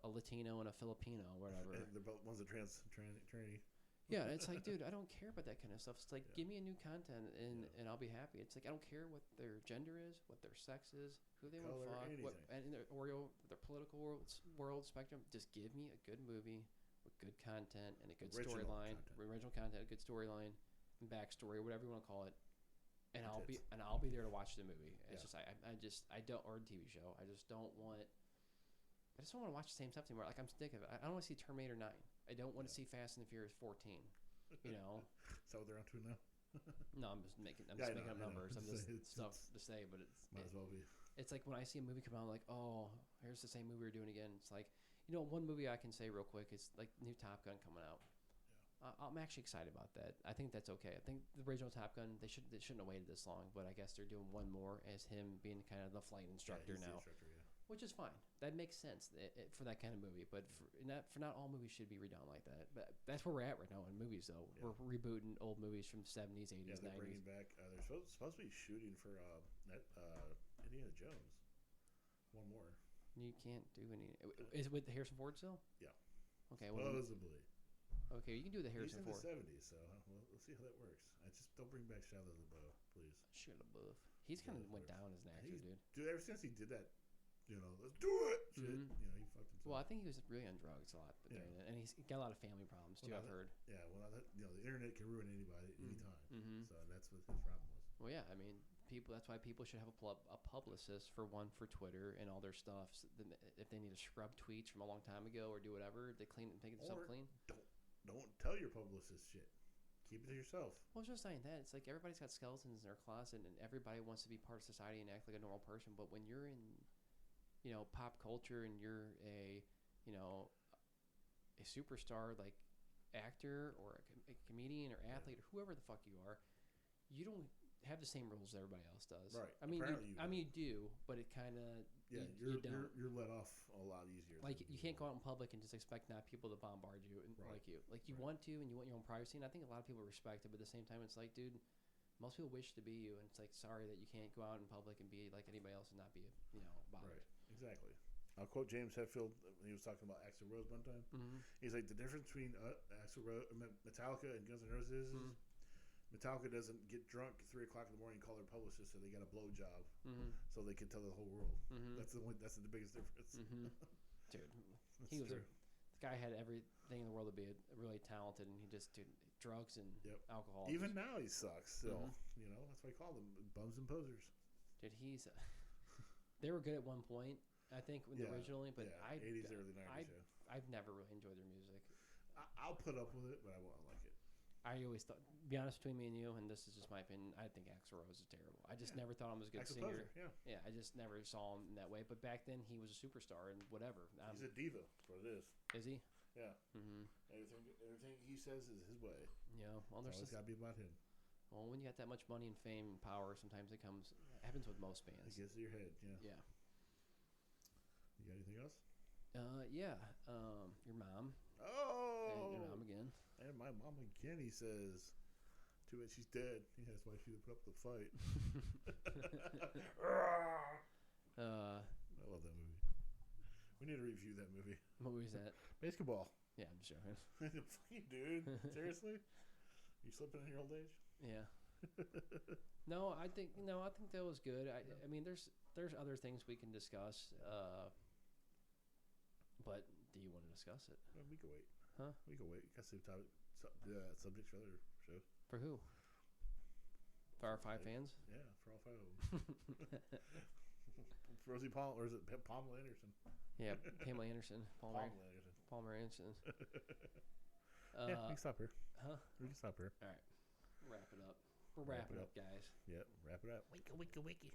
a Latino and a Filipino, or whatever. And they're both one's a tranny. Yeah, it's like, dude, I don't care about that kind of stuff. It's like, give me a new content and I'll be happy. It's like I don't care what their gender is, what their sex is, who they want to fuck, and in their political world spectrum. Just give me a good movie with good content and a good storyline, original content, a good storyline, and backstory, or whatever you want to call it. And I'll be there to watch the movie. It's just I don't, or a TV show. I just don't want to watch the same stuff anymore. Like I'm sick of it. I don't want to see Terminator 9. I don't want to see Fast and the Furious 14. You know. So they're on to now. No, I'm just making up numbers. I'm just stuff to say, but might as well be. It's like when I see a movie come out, I'm like, oh, here's the same movie we're doing again. It's like, one movie I can say real quick is like new Top Gun coming out. I'm actually excited about that. I think that's okay. I think the original Top Gun, they shouldn't have waited this long, but I guess they're doing one more as him being kind of the flight instructor now, which is fine. That makes sense for that kind of movie, but for not all movies should be redone like that. But that's where we're at right now in movies, though. Yeah. We're rebooting old movies from the 70s, 80s, 90s. Yeah, they're bringing back. They're supposed to be shooting for Indiana Jones. One more. You can't do any. Is it with Harrison Ford still? Yeah. Okay. Supposedly. Okay, you can do the Harrison Ford. He's in the 70s, so we'll see how that works. I just don't bring back Shia LaBeouf, please. Shia LaBeouf. He's kind of went down as an actor, dude. Dude, ever since he did that, let's do it. Shit, he fucked himself. Well, I think he was really on drugs a lot, and he's got a lot of family problems too. I've heard. Yeah, well, the internet can ruin anybody anytime. Mm-hmm. So that's what his problem was. Well, yeah, I mean, that's why people should have a publicist for Twitter and all their stuff. So if they need to scrub tweets from a long time ago or do whatever, they make themselves clean. Don't tell your publicist shit. Keep it to yourself. Well, it's just saying that. It's like everybody's got skeletons in their closet, and everybody wants to be part of society and act like a normal person. But when you're in, pop culture and you're a superstar like actor or a comedian or athlete or whoever the fuck you are, you don't have the same rules that everybody else does. Right. I mean, you do, but it kind of you're let off a lot easier. Like you can't go out in public and just expect not people to bombard you and like you. Like you want to, and you want your own privacy. And I think a lot of people respect it, but at the same time, it's like, dude, most people wish to be you, and it's like sorry that you can't go out in public and be like anybody else and not be bothered. Right. Exactly. I'll quote James Hetfield when he was talking about Axl Rose one time. Mm-hmm. He's like, the difference between Metallica and Guns N' Roses is Metallica doesn't get drunk at 3 o'clock in the morning and call their publicist so they got a blow job so they can tell the whole world. That's the biggest difference. Dude, That's he was true. this guy had everything in the world to be really talented, and he just drugs and alcohol. Even now he sucks still. That's why I call them bums and posers. Dude, they were good at one point, I think, originally, but 80s, early 90s. I've never really enjoyed their music. I'll put up with it, but I won't like it. I always thought, to be honest between me and you, and this is just my opinion, I think Axl Rose is terrible. I just never thought him was a good Axl singer. Poser, Yeah, I just never saw him in that way. But back then, he was a superstar and whatever. He's a diva. That's what it is. Is he? Yeah. Everything he says is his way. Yeah. Well, it's got to be about him. Well, when you got that much money and fame and power, sometimes it happens with most bands. It gets to your head. Yeah. Yeah. You got anything else? Yeah. Your mom. Oh. And your mom again. And my mom again. He says. Too bad she's dead. Yeah, that's why she put up the fight. I love that movie. We need to review that movie. What movie is that? Basketball. Yeah, I'm just joking. Dude, seriously? You slipping in your old age? Yeah. No, I think that was good. I mean, there's other things we can discuss. But do you want to discuss it? Well, we can wait. Huh? We can wait. Got some subjects for other shows. For who? For our 5 fans? Yeah, for all 5 of them. Rosie Palmer, or is it Pamela Anderson? Yeah, Pamela Anderson. Palmer Anderson. Yeah, we can stop her. Huh? We can stop her. All right. Wrap it up. We're wrapping up, guys. Yeah, wrap it up. Wiki, wiki, wiki.